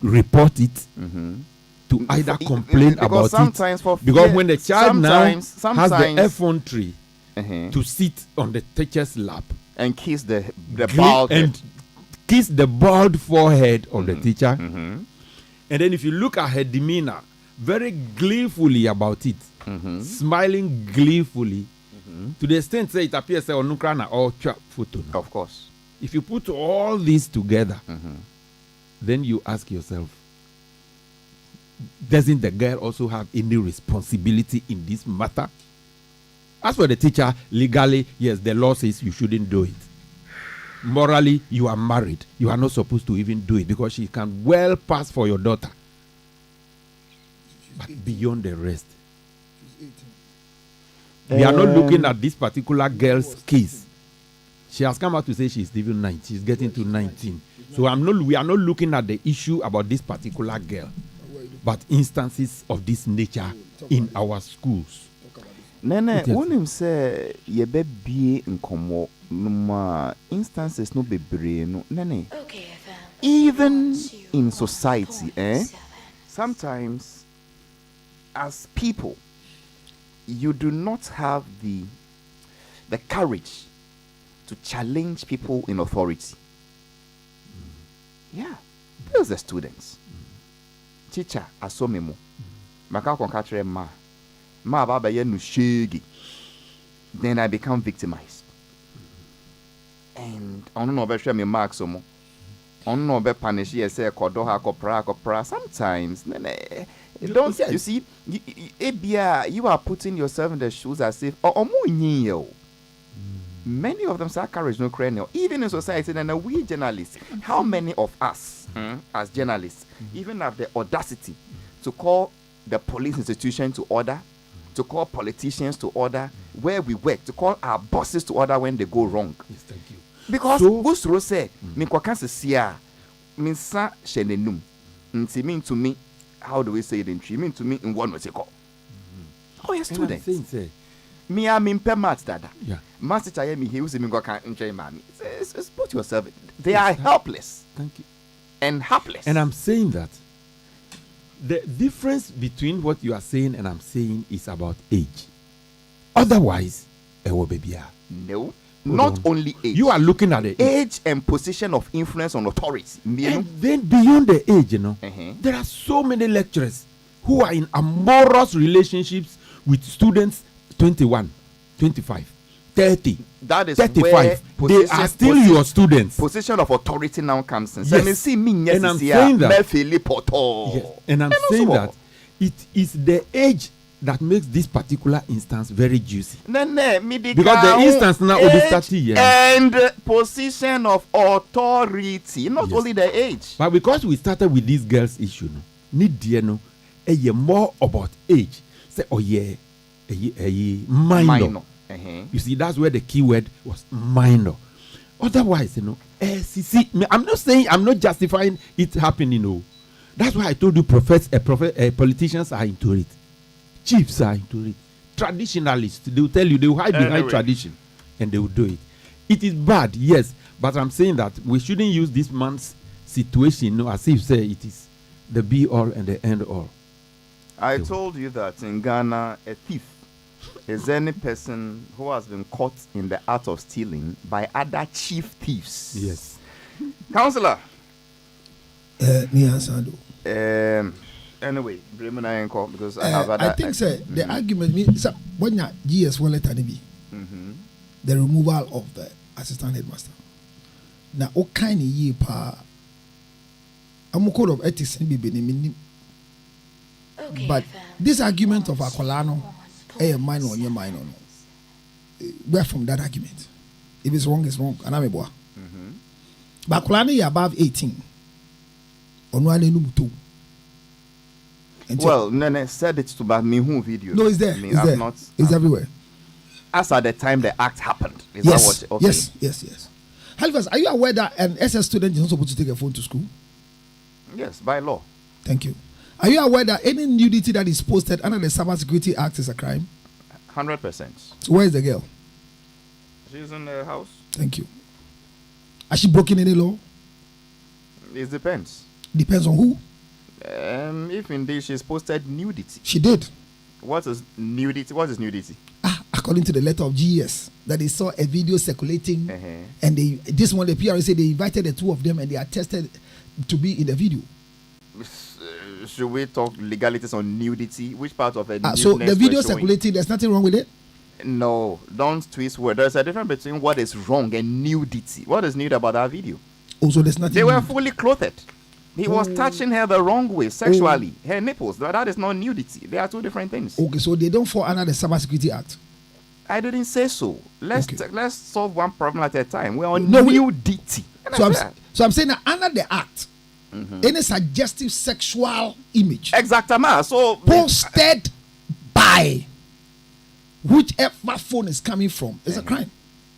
report it, to either complain about it. Because when the child now has the effrontery to sit on the teacher's lap and kiss the bald and kiss the bald forehead of the teacher, and then if you look at her demeanor, very gleefully about it, smiling gleefully, to the extent that it appears that Onukrana or chap photo. Of course. If you put all these together, then you ask yourself, doesn't the girl also have any responsibility in this matter? As for the teacher, legally, yes, the law says you shouldn't do it. Morally, you are married. You are not supposed to even do it because she can well pass for your daughter. But beyond the rest, we are not looking at this particular girl's case. She has come out to say she's even 9. She's getting to 19. So we are not looking at the issue about this particular girl, but instances of this nature in our schools. Nene, when him say ye be nkomo numa instances no be no nene. Even in society, sometimes as people, you do not have the courage to challenge people in authority. Yeah, those are students. Teacher, asomemo. Maka konkatre ma baba ye no shegi. Then I become victimized. And I don't know about me marks or more. I don't know about punish ye say kodoha kopra. Sometimes don't say, you see, you are putting yourself in the shoes as if many of them say courage no cranial. Even in society, and we journalists, how many of us as journalists even have the audacity to call the police institution to order, to call politicians to order where we work, to call our bosses to order when they go wrong? Yes, thank you. Because Gusro say, me kwakanse siya, me sa shenenum, nti mean to me. How do we say it in tree? Mean to me in one way. Oh, yes, students. Me, I'm in permats, dada. Yeah. Master Chaya, me, he was in Gokan and Jay Mammy. Put yourself. They are helpless. Thank you. And helpless. And I'm saying that the difference between what you are saying and I'm saying is about age. Otherwise, no. Not only age. You are looking at the age and position of influence on authority. And then beyond the age, there are so many lecturers who are in amorous relationships with students 21, 25, 30, that is 35. They are still your students. Position of authority now comes in. Yes. And I'm saying that. Yes. And I'm saying that it is the age that makes this particular instance very juicy. Because the instance now will be 30 years. And position of authority, not Yes. only the age. But because we started with this girl's issue, no, need dear no, more about age. Say, oh yeah, minor. You see, that's where the key word was minor. Otherwise, I'm not saying, I'm not justifying it happening. No, that's why I told you, politicians are into it, chiefs are into it, traditionalists, they will tell you, they will hide behind tradition, and they will do it. It is bad, yes, but I'm saying that we shouldn't use this man's situation as if say it is the be all and the end all. I told you that in Ghana, a thief is any person who has been caught in the act of stealing by other chief thieves. Yes. Counselor. Anyway, Bremen I call because I have other. I think the argument means when you GS will let be the removal of the assistant headmaster. Now, what kind of year pa? I'm a code of ethics and be but this argument of Akolano, minor on your minor, we're from that argument. If it's wrong, it's wrong. And I'm a boy. But Akolano is above 18. Well, Nene said it to me who video. No, it's there. It's there. It's everywhere. As at the time the act happened. Is yes. That what, okay. Yes. Halifax, are you aware that an SS student is not supposed to take a phone to school? Yes, by law. Thank you. Are you aware that any nudity that is posted under the Cyber Security Act is a crime? 100%. So where is the girl? She's in the house. Thank you. Has she broken any law? It depends. Depends on who? If indeed she's posted nudity. She did. What is nudity? According to the letter of GS, that they saw a video circulating, and this one the PR said they invited the two of them and they are tested to be in the video. Should we talk legalities on nudity? Which part of it? So the video circulating, there's nothing wrong with it? No, don't twist word. There's a difference between what is wrong and nudity. What is nude about that video? Also, there's nothing. They were fully clothed. He was touching her the wrong way, sexually. Her nipples. That is not nudity. They are two different things. Okay, so they don't fall under the Cyber Security Act. I didn't say so. Let's solve one problem at a time. We're on nudity. So I'm saying that under the act, any suggestive sexual image exactly so posted by whichever phone is coming from is a crime.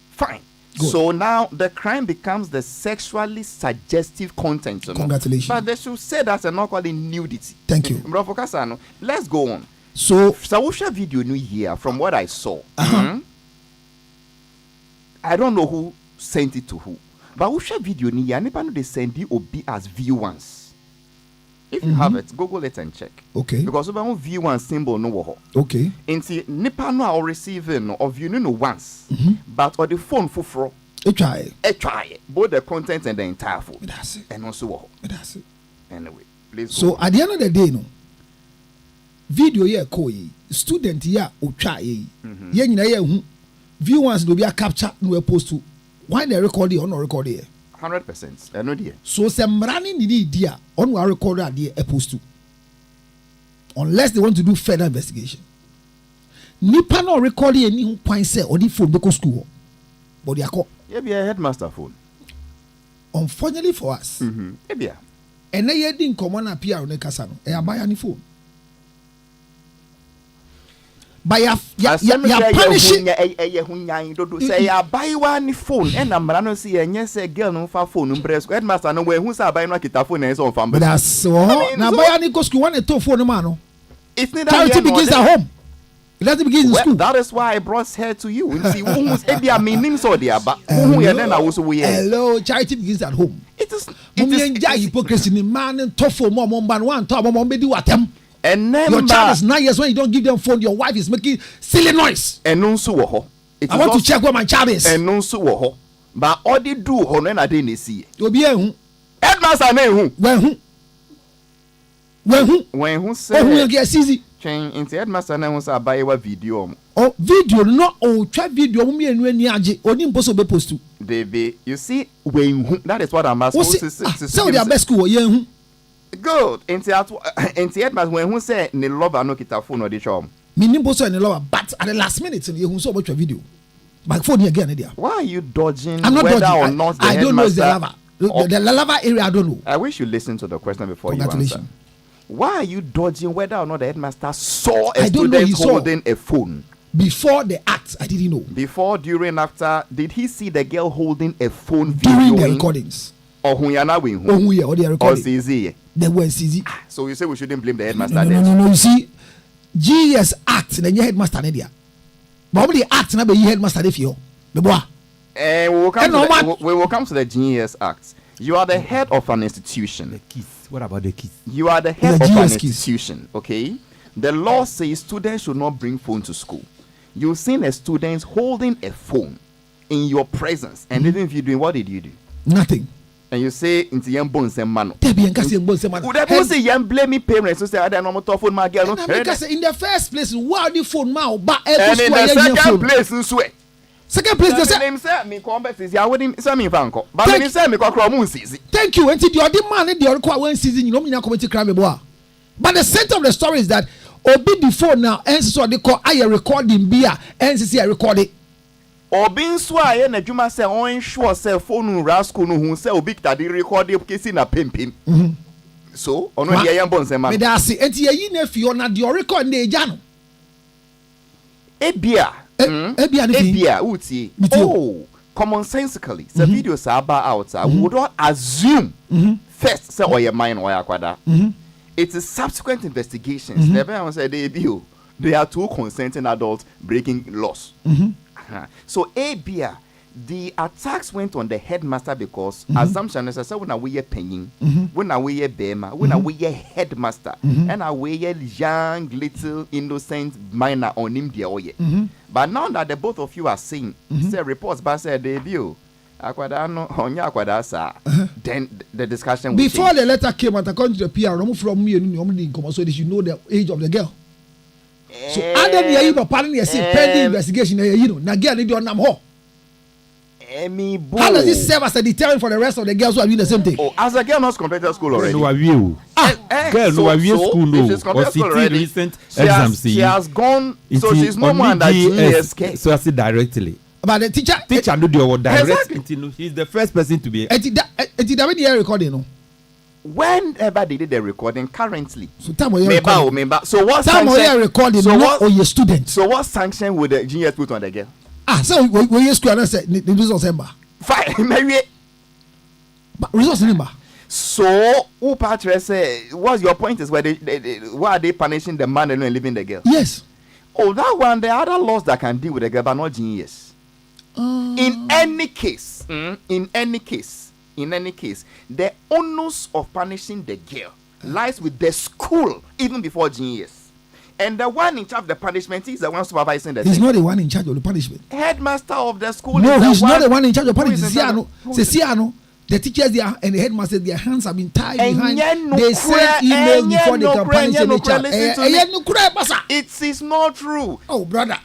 Fine. Good. So now the crime becomes the sexually suggestive content. Congratulations. But they should say that and not call it nudity. Thank you. Let's go on. So Sawusha video new here from what I saw. I don't know who sent it to who. But Usha video ni ya nipa no they send it obi as V1s. If you have it, Google it and check. Okay. Because we have V1 symbol no wo. Okay. Inti nipa no or receiving or view no once. But on the phone fufro. Try both the content and the entire phone. That's it. And also wo. That's it. Anyway, please. So at the end of the day, no. Video here koi student here o try ye. Ye nyina ye hu. V1s no be a capture no post to. Why they record it or not record it? 100%. I know dear. So some running the idea on what record idea opposed to. Unless they want to do further investigation. Nipa no record any point say or the phone because school. But they are called. Yeah, be a headmaster phone. Unfortunately for us. Yeah. And they didn't come on a PR on the casano. They buy any phone. By ya punishing say ya buy one phone and amrano see and say girl no fa phone impress headmaster no we who say buy no kita phone and so on but that's so now buy any go school one to phone man. It's not charity begins at home. It doesn't begin in school. That is why I brought her to you. See who's their meaning so there but who here then I was we hello charity begins at home. It is hypocrisy in man and tough for mom one top mom be do at them. And then your child is 9 years when you don't give them phone. Your wife is making silly noise. And no so I want to check where my child is. And no so but all they do when I didn't see. You be who? Headmaster name who? When who say who get easy? Change into headmaster name was buy a video. Oh video not try video me and when aje oni mposo be post to. Baby, you see when that is what I'm asking. So their best school who? Good. Into headmaster when who say ne lover no kita phone or the shop. Me nimbo so in the lower, but at the last minute, you saw about your video. My phone here again, India. Why are you dodging I'm not whether dodging. or not the I don't know it's the headmaster- lava. The lava area, I don't know. I wish you listen to the question before you answer. Congratulations. Why are you dodging whether or not the headmaster saw a I don't know student he saw. holding a phone? Before the act, I didn't know. Before, during, after, did he see the girl holding a phone During the videoing? recordings. Or hunyana win Oh, who? yeah, or they are Or recording. CZ? They were CZ. So you say we shouldn't blame the No, headmaster no, then? no. You see, GS act, then your headmaster, Nadia. But what the act, now be headmaster, if you. The boy. We will come, Eh, no, man. we will come to the GES Act. You are the head of an institution. The keys. What about the keys? You are the head The of an GS keys. institution, okay? The law says students should not bring phone to school. You've seen a student holding a phone in your presence, and even if you're doing, what did you do? Nothing. And you say, into young bones and man. Debbie and Cassie and Bonse, man. Would that say young blaming parents who say, I don't know what phone my girl? And because in the first place, why the phone now? But And in the second phone. place, in swear. Second place, they say, name say me combat is ya wouldn't say me vanko. But Thank- me say me kokro mu sisi. thank you. And the other man, the other one season, you know, me now committee crime, boy. But the center of the story is that Obi before now, and so they call I recording beer, and see I recorded. Obi nso a ye na dwuma say on sure say phone rascal no hu say obi kita di record case na pimpim. So ono Wa- dia yan bon say man. Me da say enti yi na fio na the record na eja no. Ebia. Ebia ne fi. Ebia uti. Me too. Oh, commonsensically, the videos are about out. We would not assume first say oye mine or akwada. It is subsequent investigations. Never say they are two consenting adults breaking laws. So ABIA, the attacks went on the headmaster because assumption is when we are paying, when we are bema, when we are headmaster, and we are young little innocent minor on him the oye. But now that the both of you are saying, say reports by say debut. Then the discussion will Before change. the letter came out, according to the PR, from me and so they should know the age of the girl. So under the age of pardon, you say pending investigation, you know, now girl need your name ho. How does this serve as a deterrent for the rest of the girls who are doing the same thing? Oh, as a girl not completed school already. No, girl, no, I school no. If she's Or completed school city already, recent she exams. she has gone, so she's no more under GSK. So I say directly. But the teacher, Teacher do the direct. Exactly. He's the first person to be. the recording, no. Whenever they did the recording, currently. So time we recording. Remember. So what Time we sanction? recording, So not what? or your student. So what sanction would the GS put on the girl? So we use school and say the results number. Fine, maybe. But results number. So who patron say? What's your point? Is why why are they punishing the man and leaving the girl? Yes. Oh, that one. There are other laws that can deal with the girl, but not GS. In any case, the onus of punishing the girl lies with the school even before GES. And the one in charge of the punishment is the one supervising the He's thing. not the one in charge of the punishment. Headmaster of the school No, is he's not the one in charge of who is punishment. in charge of- who is- Siano, the teachers there and the headmaster, their hands have been tied And behind. yet no They cry, send emails and before they yet can no cry, punish and yet any no cry. child. Listen to me. No cry, basa. It is not true. Oh, brother.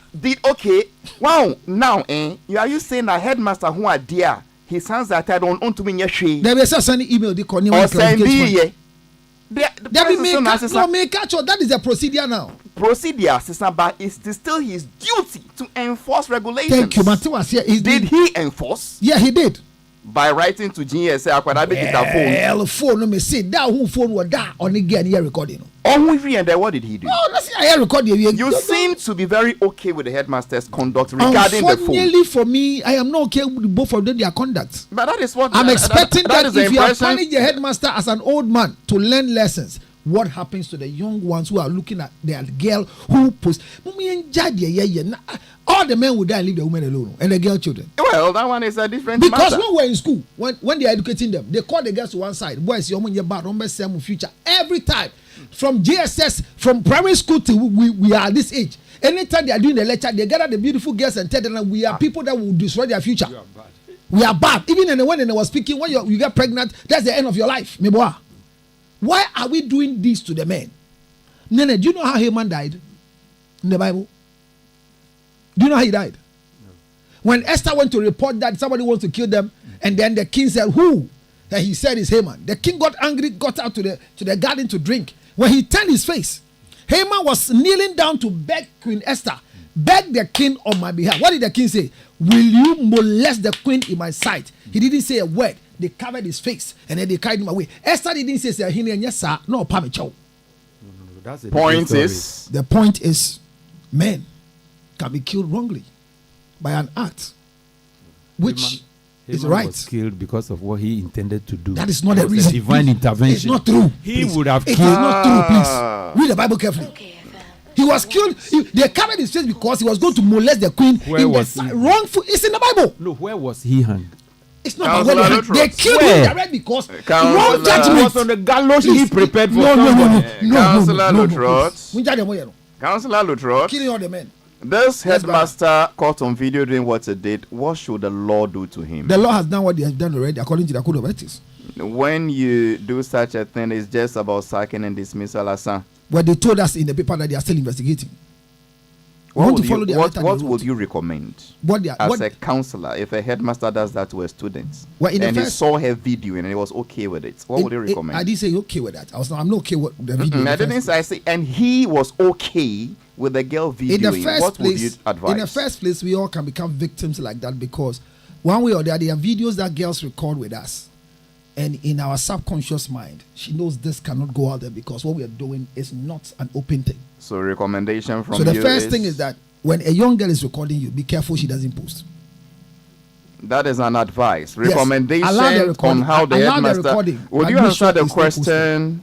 Okay. Wow. Now, are you saying that headmaster who are there, his hands are tied on to me? There was a sending email. They call Or send me. There may catch or that is a procedure now. Procedure, sister, but it's still his duty to enforce regulations. Thank you, Matthew was here. Did he enforce Yeah, he did. by writing to GSA Akwada phone? Phone, no me say that who phone was that on again here recording. And then what did he do? Oh, that's I recording. You seem to be very okay with the headmaster's conduct regarding the phone. Unfortunately for me, I am not okay with both of them, their conduct. But that is what I'm expecting that is the if you have impression- punished the headmaster as an old man to learn lessons, what happens to the young ones who are looking at their girl who post? All the men would die and leave the women alone and the girl children. Well, that one is a different Because matter. when we're in school, when they are educating them, they call the girls to one side. Boys, you're bad, remember some future. Every time, from GSS, from primary school to we are this age. Anytime they are doing the lecture, they gather the beautiful girls and tell them we are people that will destroy their future. We are bad. Even when they were speaking, when you get pregnant, that's the end of your life. Meboa. Why are we doing this to the men? Nene, do you know how Haman died in the Bible? Do you know how he died? No. When Esther went to report that somebody wants to kill them, and then the king said, "Who?" And he said, "It's Haman." The king got angry, got out to the garden to drink. When he turned his face, Haman was kneeling down to beg Queen Esther, beg the king on my behalf. What did the king say? Will you molest the queen in my sight? He didn't say a word. They covered his face and then they carried him away. Esther didn't say, yes, sir. No, Pamicho. That's a The point is, men can be killed wrongly by an act which is right. Was killed because of what he intended to do. That is not a reason. Divine intervention. It's not true. He would have It killed. is not true, please. Read the Bible carefully. He was killed. They covered his face because he was going to molest the queen. Wrongful. It's in the Bible. No, where was he hung? It's not about where they killed him direct because wrong judgment. Was on the gallows he prepared for. No. Councillor Lutrot. Councillor Lutrot. Killing all the men. This headmaster caught on video doing what he did. What should the law do to him? The law has done what they have done already according to the code of ethics. When you do such a thing, it's just about sacking and dismissal. Well, they told us in the paper that they are still investigating. What would you recommend as a counselor if a headmaster does that to a student? Well, he saw her video and he was okay with it? What would you recommend? I didn't say okay with that. I'm not okay with the video. I didn't say. I say, and he was okay with the girl videoing. What would you advise? In the first place, we all can become victims like that because one way or the other, there are videos that girls record with us. And in our subconscious mind, she knows this cannot go out there because what we are doing is not an open thing. So recommendation from you. So the first thing is that when a young girl is recording you, be careful she doesn't post. That is an advice. Recommendation on how the headmaster. Would you answer the question?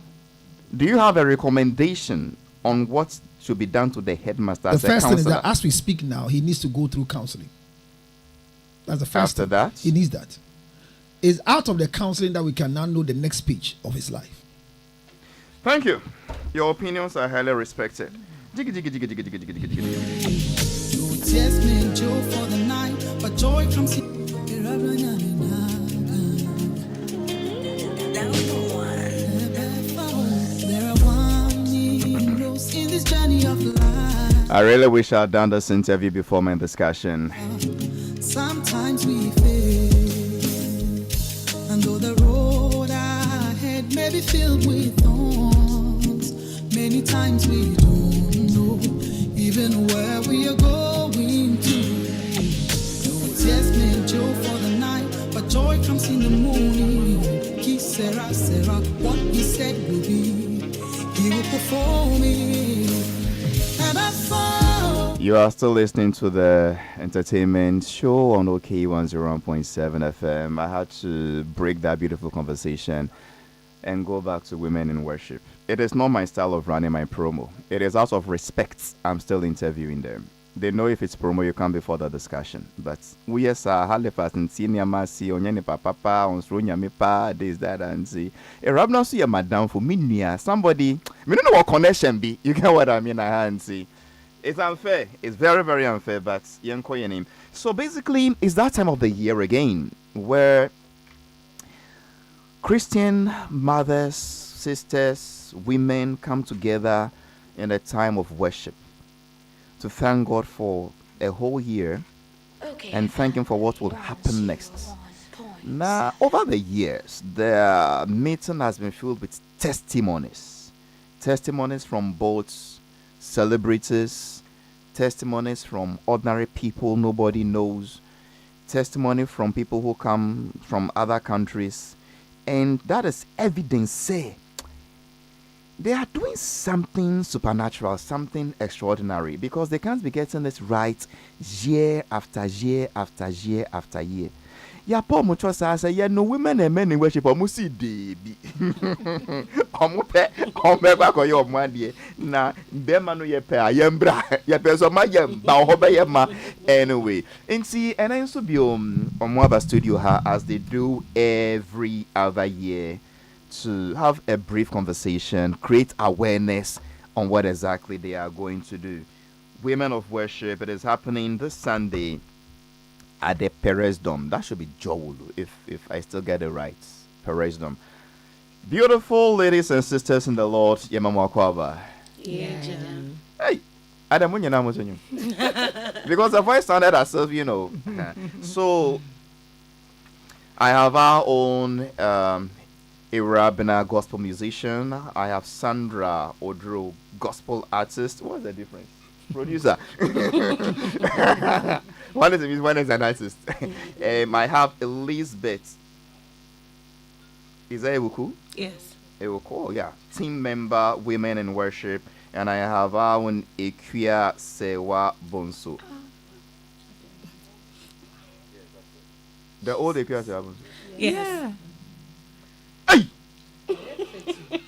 Do you have a recommendation on what should be done to the headmaster as a counselor? The first thing is that as we speak now, he needs to go through counseling. That's the first thing. After that? He needs that. It's out of the counseling that we can now know the next speech of his life. Thank you. Your opinions are highly respected. I really wish I had done this interview before my discussion. Sometimes we fail, and though the road ahead may be filled with thorns, many times we don't know even where we are going to. It's yes, man, joy for the night, but joy comes in the morning. He Sarah, what he said will be, he will perform it. And I fall. You are still listening to the entertainment show on OK 101.7 FM. I had to break that beautiful conversation and go back to women in worship. It is not my style of running my promo. It is out of respect. I'm still interviewing them. They know if it's promo, you come before the discussion. But we are HALIFAX and senior Masi, Onyani Papa, on Sronya Mipa, this, that, and see. A Rabna see a madam for me, somebody, we don't know what connection be. You get what I mean? I can't see. It's unfair. It's very, very unfair, but your name. So basically, it's that time of the year again where Christian mothers, sisters, women come together in a time of worship to thank God for a whole year and thank Him for what will happen next. Now, over the years, the meeting has been filled with testimonies. Testimonies from both celebrities, testimonies from ordinary people nobody knows, testimony from people who come from other countries, and that is evidence say they are doing something supernatural, something extraordinary, because they can't be getting this right year after year after year after year. Ya Paul mucho say yeah, no women and men in worship omusi debi. Omo ba ko yo omo na be ma no ye pe ayembra ye pe so ma yemba ho be ye ma anyway. Nti and I so be omo aba studio ha as they do every other year to have a brief conversation, create awareness on what exactly they are going to do. Women of Worship, it is happening this Sunday at the Perez Dome. That should be Joel, if I still get it right. Perez Dome. Beautiful ladies and sisters in the Lord, Yemama Kwaba. Yeah. Hey, Adam, when you're not watching you. Because the voice sounded as if, you know. So, I have our own Irabina, gospel musician. I have Sandra Odro, gospel artist. What's the difference? Producer. One is a musician, one is an artist. I have Elizabeth. Is that Ewuku? Yes. Ewuku, yeah. Team member, women in worship. And I have Awun Ekwia Sewa Bonso. The old Ekwia Sewa Bonso. Yes. Hey!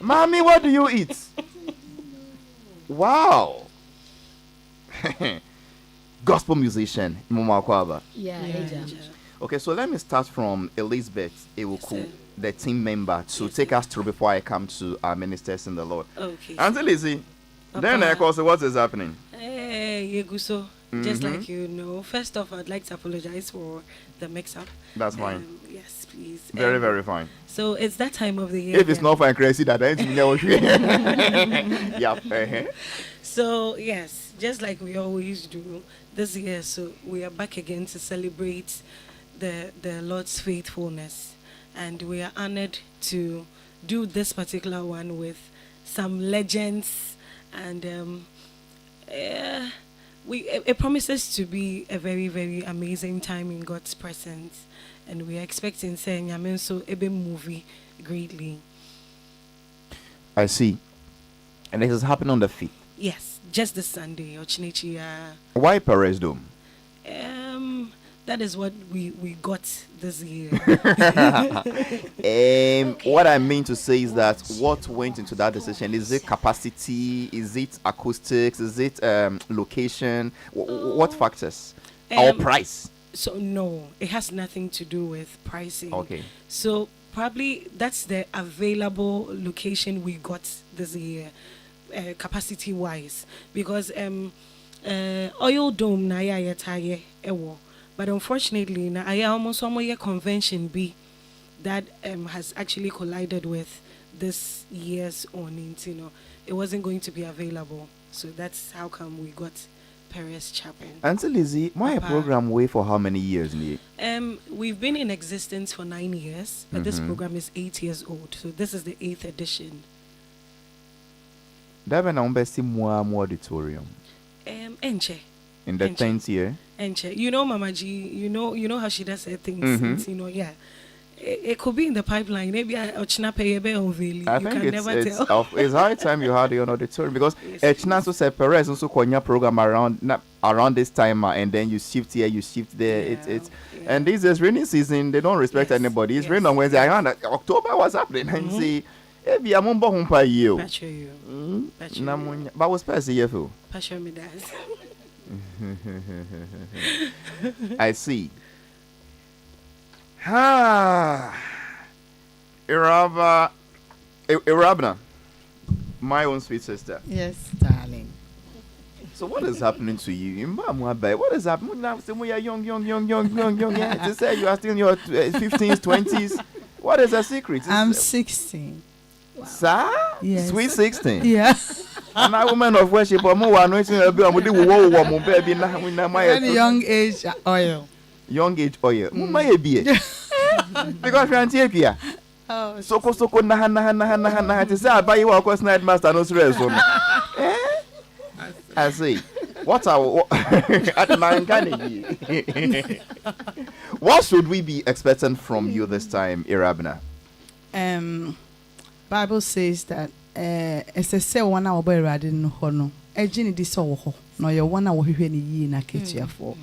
Mommy, what do you eat? Wow. Gospel musician, Mama Kwaba. Yeah. Okay, so let me start from Elizabeth Ewuku, the team member, to take us through before I come to our ministers in the Lord. Okay. Until Lizzie, then I call, so what is happening? Hey, Yeguso. Just like you know, first off, I'd like to apologize for the mix-up. That's fine. Yes, please. Very, very fine. So it's that time of the year. If it's not fine, crazy, that I know. Yep. So yes, just like we always do this year, so we are back again to celebrate the Lord's faithfulness, and we are honored to do this particular one with some legends, and it promises to be a very, very amazing time in God's presence, and we are expecting saying Amen so ebe movie greatly. I see. And this is happening on the 5th. Yes, just this Sunday, Ochinichi. Why Perez Dome? That is what we got this year. What I mean to say is that what went into that decision, is it capacity, is it acoustics, is it location, what factors, or price? So no, it has nothing to do with pricing. Okay. So probably that's the available location we got this year, capacity wise, because oil dome na ya yetaye ewo. But unfortunately, I almost a convention B that has actually collided with this year's earnings. You know, it wasn't going to be available, so that's how come we got Perez Chapel. Until Lizzie, my program way for how many years? We've been in existence for 9 years, but this program is 8 years old, so this is the 8th edition. That when I'm best more auditorium. Enche. In the 10th year. Enche. You know, Mama G, you know how she does her things. You know, yeah. It could be in the pipeline. Maybe I think it's high time you had your auditorium, because Echna so say Perez also konya program around this time, and then you shift here, you shift there. And this is rainy season. They don't respect anybody. It's rain on Wednesday. I heard October was happening, and see, maybe I'm on board by you. But what's past the year for? I see. Irabna, my own sweet sister. Yes, darling. So what is happening to you? What is happening now? We are young. Yeah, to say you are still in your 15s, 20s. What is the secret? I'm 16. Wow. Sir? Yes. Sweet 16. Yeah. I'm a woman of worship. I'm young age oil. Young age oil. Because you're here. Oh, soko na to say buy you a night master no stress. I see. What should we be expecting from you this time, Irabna? Bible says that it's a say one hour by riding no hono. Ejini di so ho. No you 1 hour hwehwe na ketua for.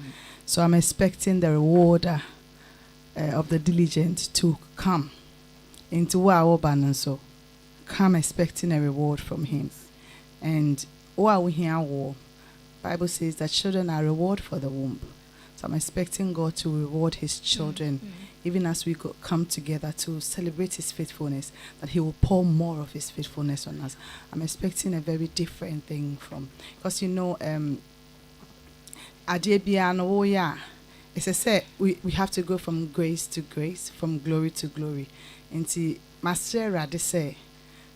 So I'm expecting the rewarder of the diligent to come into our banner, so come expecting a reward from him. And while we hear war, Bible says that children are reward for the womb. So I'm expecting God to reward his children, even as we come together to celebrate his faithfulness, that he will pour more of his faithfulness on us. I'm expecting a very different thing from, because you know, it's a say we have to go from grace to grace, from glory to glory. And see, Master Rade say,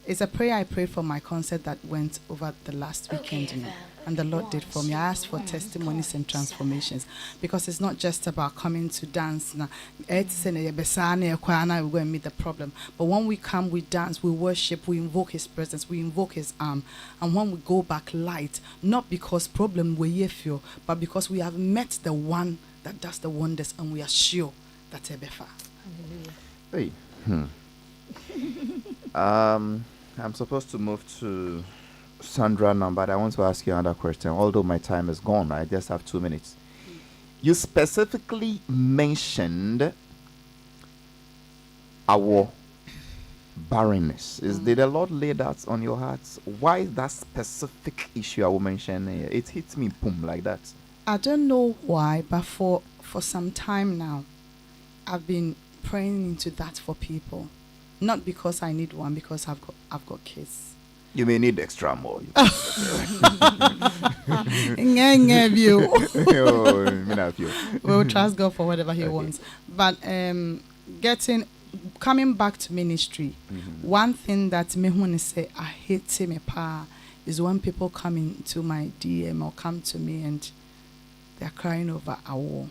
it's a prayer I prayed for my concert that went over the last weekend. You know. and the Lord did for me. I asked for testimonies and transformations because it's not just about coming to dance. We're going to meet the problem. But when we come, we dance, we worship, we invoke His presence, we invoke His arm. And when we go back, light, not because problem we're here for, but because we have met the one that does the wonders, and we are sure that Ebefa. Hey. I'm supposed to move to Sandra now, but I want to ask you another question. Although my time is gone, I just have 2 minutes. You specifically mentioned our barrenness. Did the Lord lay that on your hearts? Why that specific issue I will mention here? It hits me boom like that. I don't know why, but for some time now, I've been praying into that for people. Not because I need one, because I've got kids. You may need extra more. We'll trust God for whatever He wants. But coming back to ministry, one thing that me want to say I hate me pa is when people come into my DM or come to me and they're crying over a war.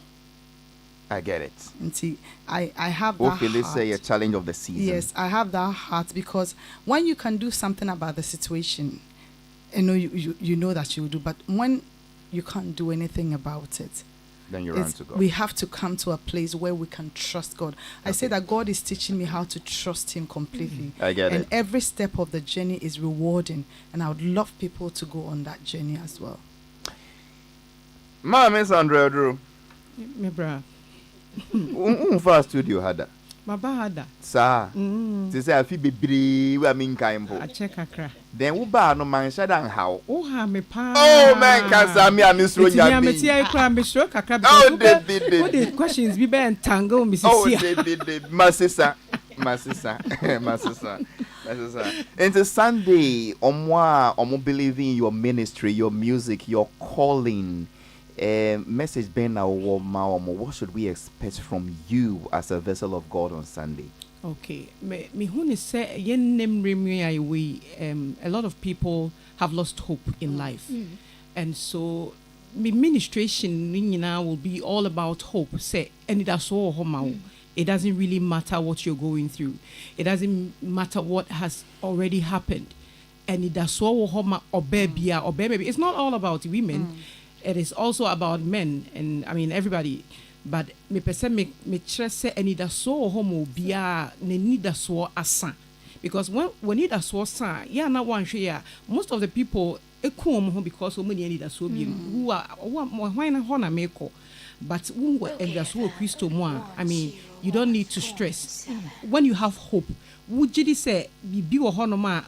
I get it. And see, I have that Hopefully, heart. say a challenge of the season. Yes, I have that heart because when you can do something about the situation, you know that you will do. But when you can't do anything about it, then you run to God. We have to come to a place where we can trust God. I say that God is teaching me how to trust Him completely. I get it. And every step of the journey is rewarding. And I would love people to go on that journey as well. Mama, Sandra Drew. Me bra. First studio had that. Baba had that. Sir, to say I feel be we mean kind I check akra. Then uba no man shadan how. Oh ha me pa. Oh man, can me and Miss Ronya. Yeah, me see I cry me stroke akra. Oh, What the questions be be entangle me see. Oh, my sister. And it's Sunday, omo believing in your ministry, your music, your calling. Message Ben what should we expect from you as a vessel of God on Sunday? Okay, me who say yen name we a lot of people have lost hope in life, and so my ministration now will be all about hope. Say and that's all home. It doesn't really matter what you're going through. It doesn't matter what has already happened, and it does all home or baby or baby. It's not all about women. It is also about men, and I mean everybody. But me person me trust say any da so homo bia ne need da so asa, because when you da so asa yeah na one share most of the people ekum ho because so many need da so bi who are why na ho na meko, but when we and da so Christo mo I mean you don't need to stress when you have hope. Would you say bi wo ho no ma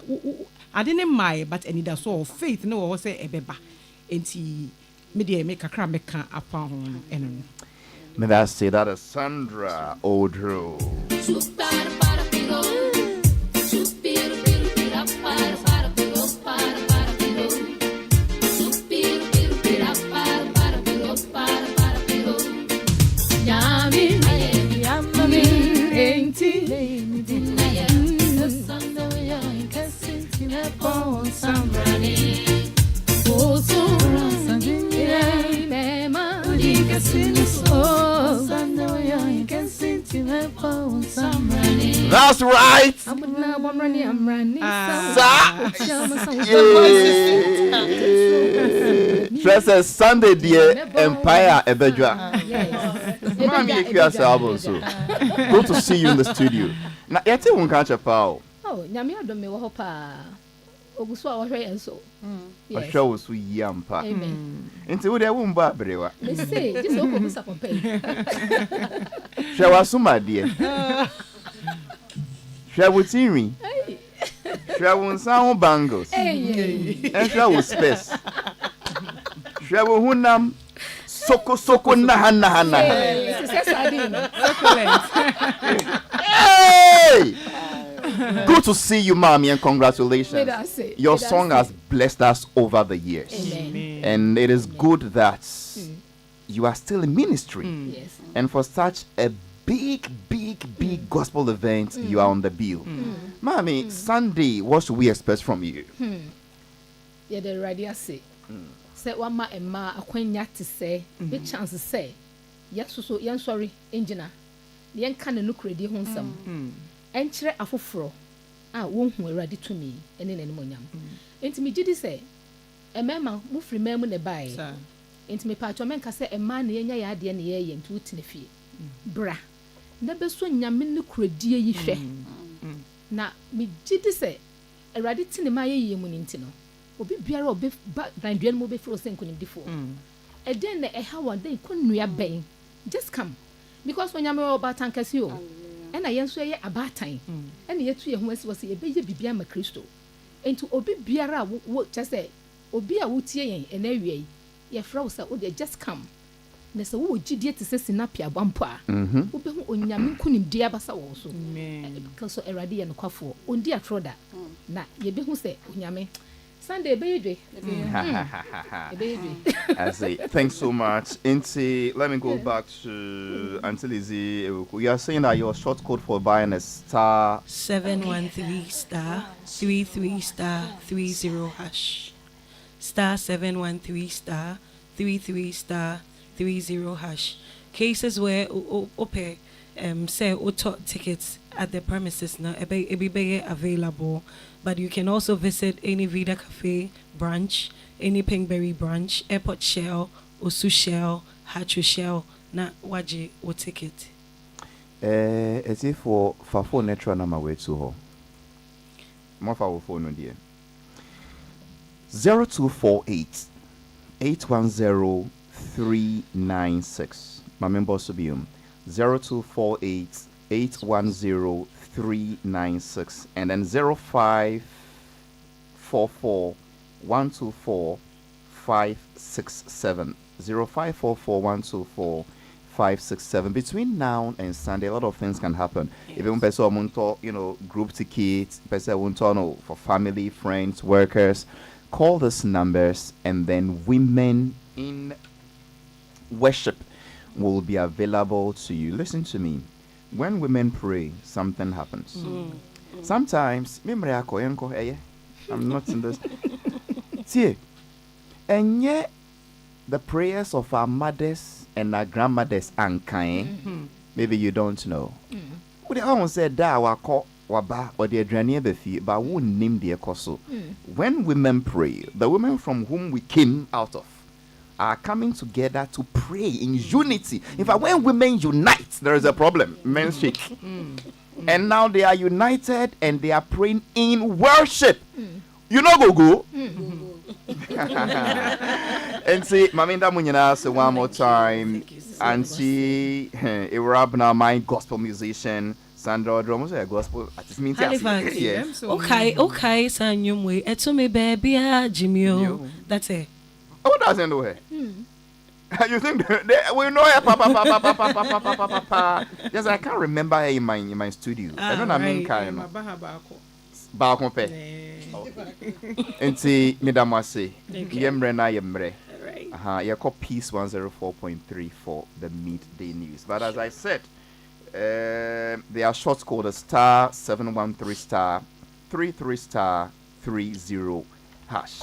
I didn't my but any da so faith no wo say ebeba enti media make a cram make upon and may I say that is Sandra Odro. That's right. Trust Sunday dear Empire Ebedra. Good to see you in the studio. Now yet you won't catch a foul. Oh, Nyami do me wo pa. Oguso a wohwe enso. A show so yampa. Amen. Into we dey wumba brewa. Me say, just go kusa pay. Shewa suma dear. Shewa tiri. Shewa nsan bangles. And shewa space. Shewa hunam soko na. Hey! Good to see you, Mommy, and congratulations. Your song has blessed us over the years. Amen. And it is good that you are still in ministry. Yes. And for such a big gospel event, you are on the bill. Mommy, Sunday, what should we expect from you? Yeah, the radio say. sɛ wama ɛma akwanya te sɛ big chance sɛ yɛsoso yɛnsɔre engina yɛnka ne no kredi ho nsɛm ɛnkyerɛ afoforɔ a wɔnhu awurade tumi ɛne n'animonyam enti megye di sɛ ɛmɛma mofiri mɛmu ne bae enti mepatwɔ menka sɛ ɛma ne yɛnya yɛ adeɛ ne yɛyɛ nti wotene fie bra na bɛso nyame ne kuradie yi hwɛ na megye di sɛ awurade tene ma yɛyɛ mu ne nti no obi biara ɔbɛba dandua no mu bɛfiri sɛ nkonimdifoɔ ɛdɛn na ɛha wɔ dɛn kɔnnua bɛn just come because when nyame wɔ ɔbaatan kɛse o ɛna yɛn nso yɛ abaatan ɛna yɛtu yɛn ho asi wɔ sɛ yɛbɛyɛ biribi ama kristo enti obi biara a wo kyɛ sɛ obi a wotie yɛn ɛna awie yi yɛfrɛ wo sɛ wode just come na sɛ wowɔ gyidie te sɛ sinapia bampo a wobɛhu onyame nkonimdie abasa wɔ so so awurade yɛ nokwafoɔ ɔndi atorɔ da na yɛbɛhu sɛ onyame Sunday, baby. I say, thanks so much. Inti, let me go back to Auntie Lizzie. You are saying that your short code for buying is star 713 star 33 star 30 hash. Star 713 star 33 star 30 hash. Cases where say auto tickets at the premises now be available, but you can also visit any Vida Cafe branch, any Pinkberry branch, Airport Shell, Osu Shell, Hatchu Shell, na waji o ticket. It's if for phone network number way to ho. More for phone no dear. 0248 810 396. My member Subium 0248 810 396 and then 0544 124 567 0544 124 567. Between now and Sunday, a lot of things can happen. If you want to, group tickets, for family, friends, workers, call these numbers, and then women in worship will be available to you. Listen to me. When women pray, something happens. Sometimes, I'm not in this. See, and yet the prayers of our mothers and our grandmothers and maybe you don't know. Would I say that waba or the adrenia befi, but won't name the apostle. When women pray, the women from whom we came out of are coming together to pray in unity. In fact, when women unite, there is a problem. Men shake. And now they are united and they are praying in worship. You know, go. And see, Maminda Munyana, say one more time. And see, Irabna, my gospel musician. Sandra Drums, a gospel artist. HALIFAX. Yes. Okay, Sanyumwe. Etume baby, Jimmy. That's it. Who doesn't know her? You think we know her? Yes, I can't remember her in my studio. I don't know kind of. Back and see, Midamase, Yemre na Yemre. You call Peace 104.3 for the midday news. But as I said, they are short code star 713 star 33 star 30 hash.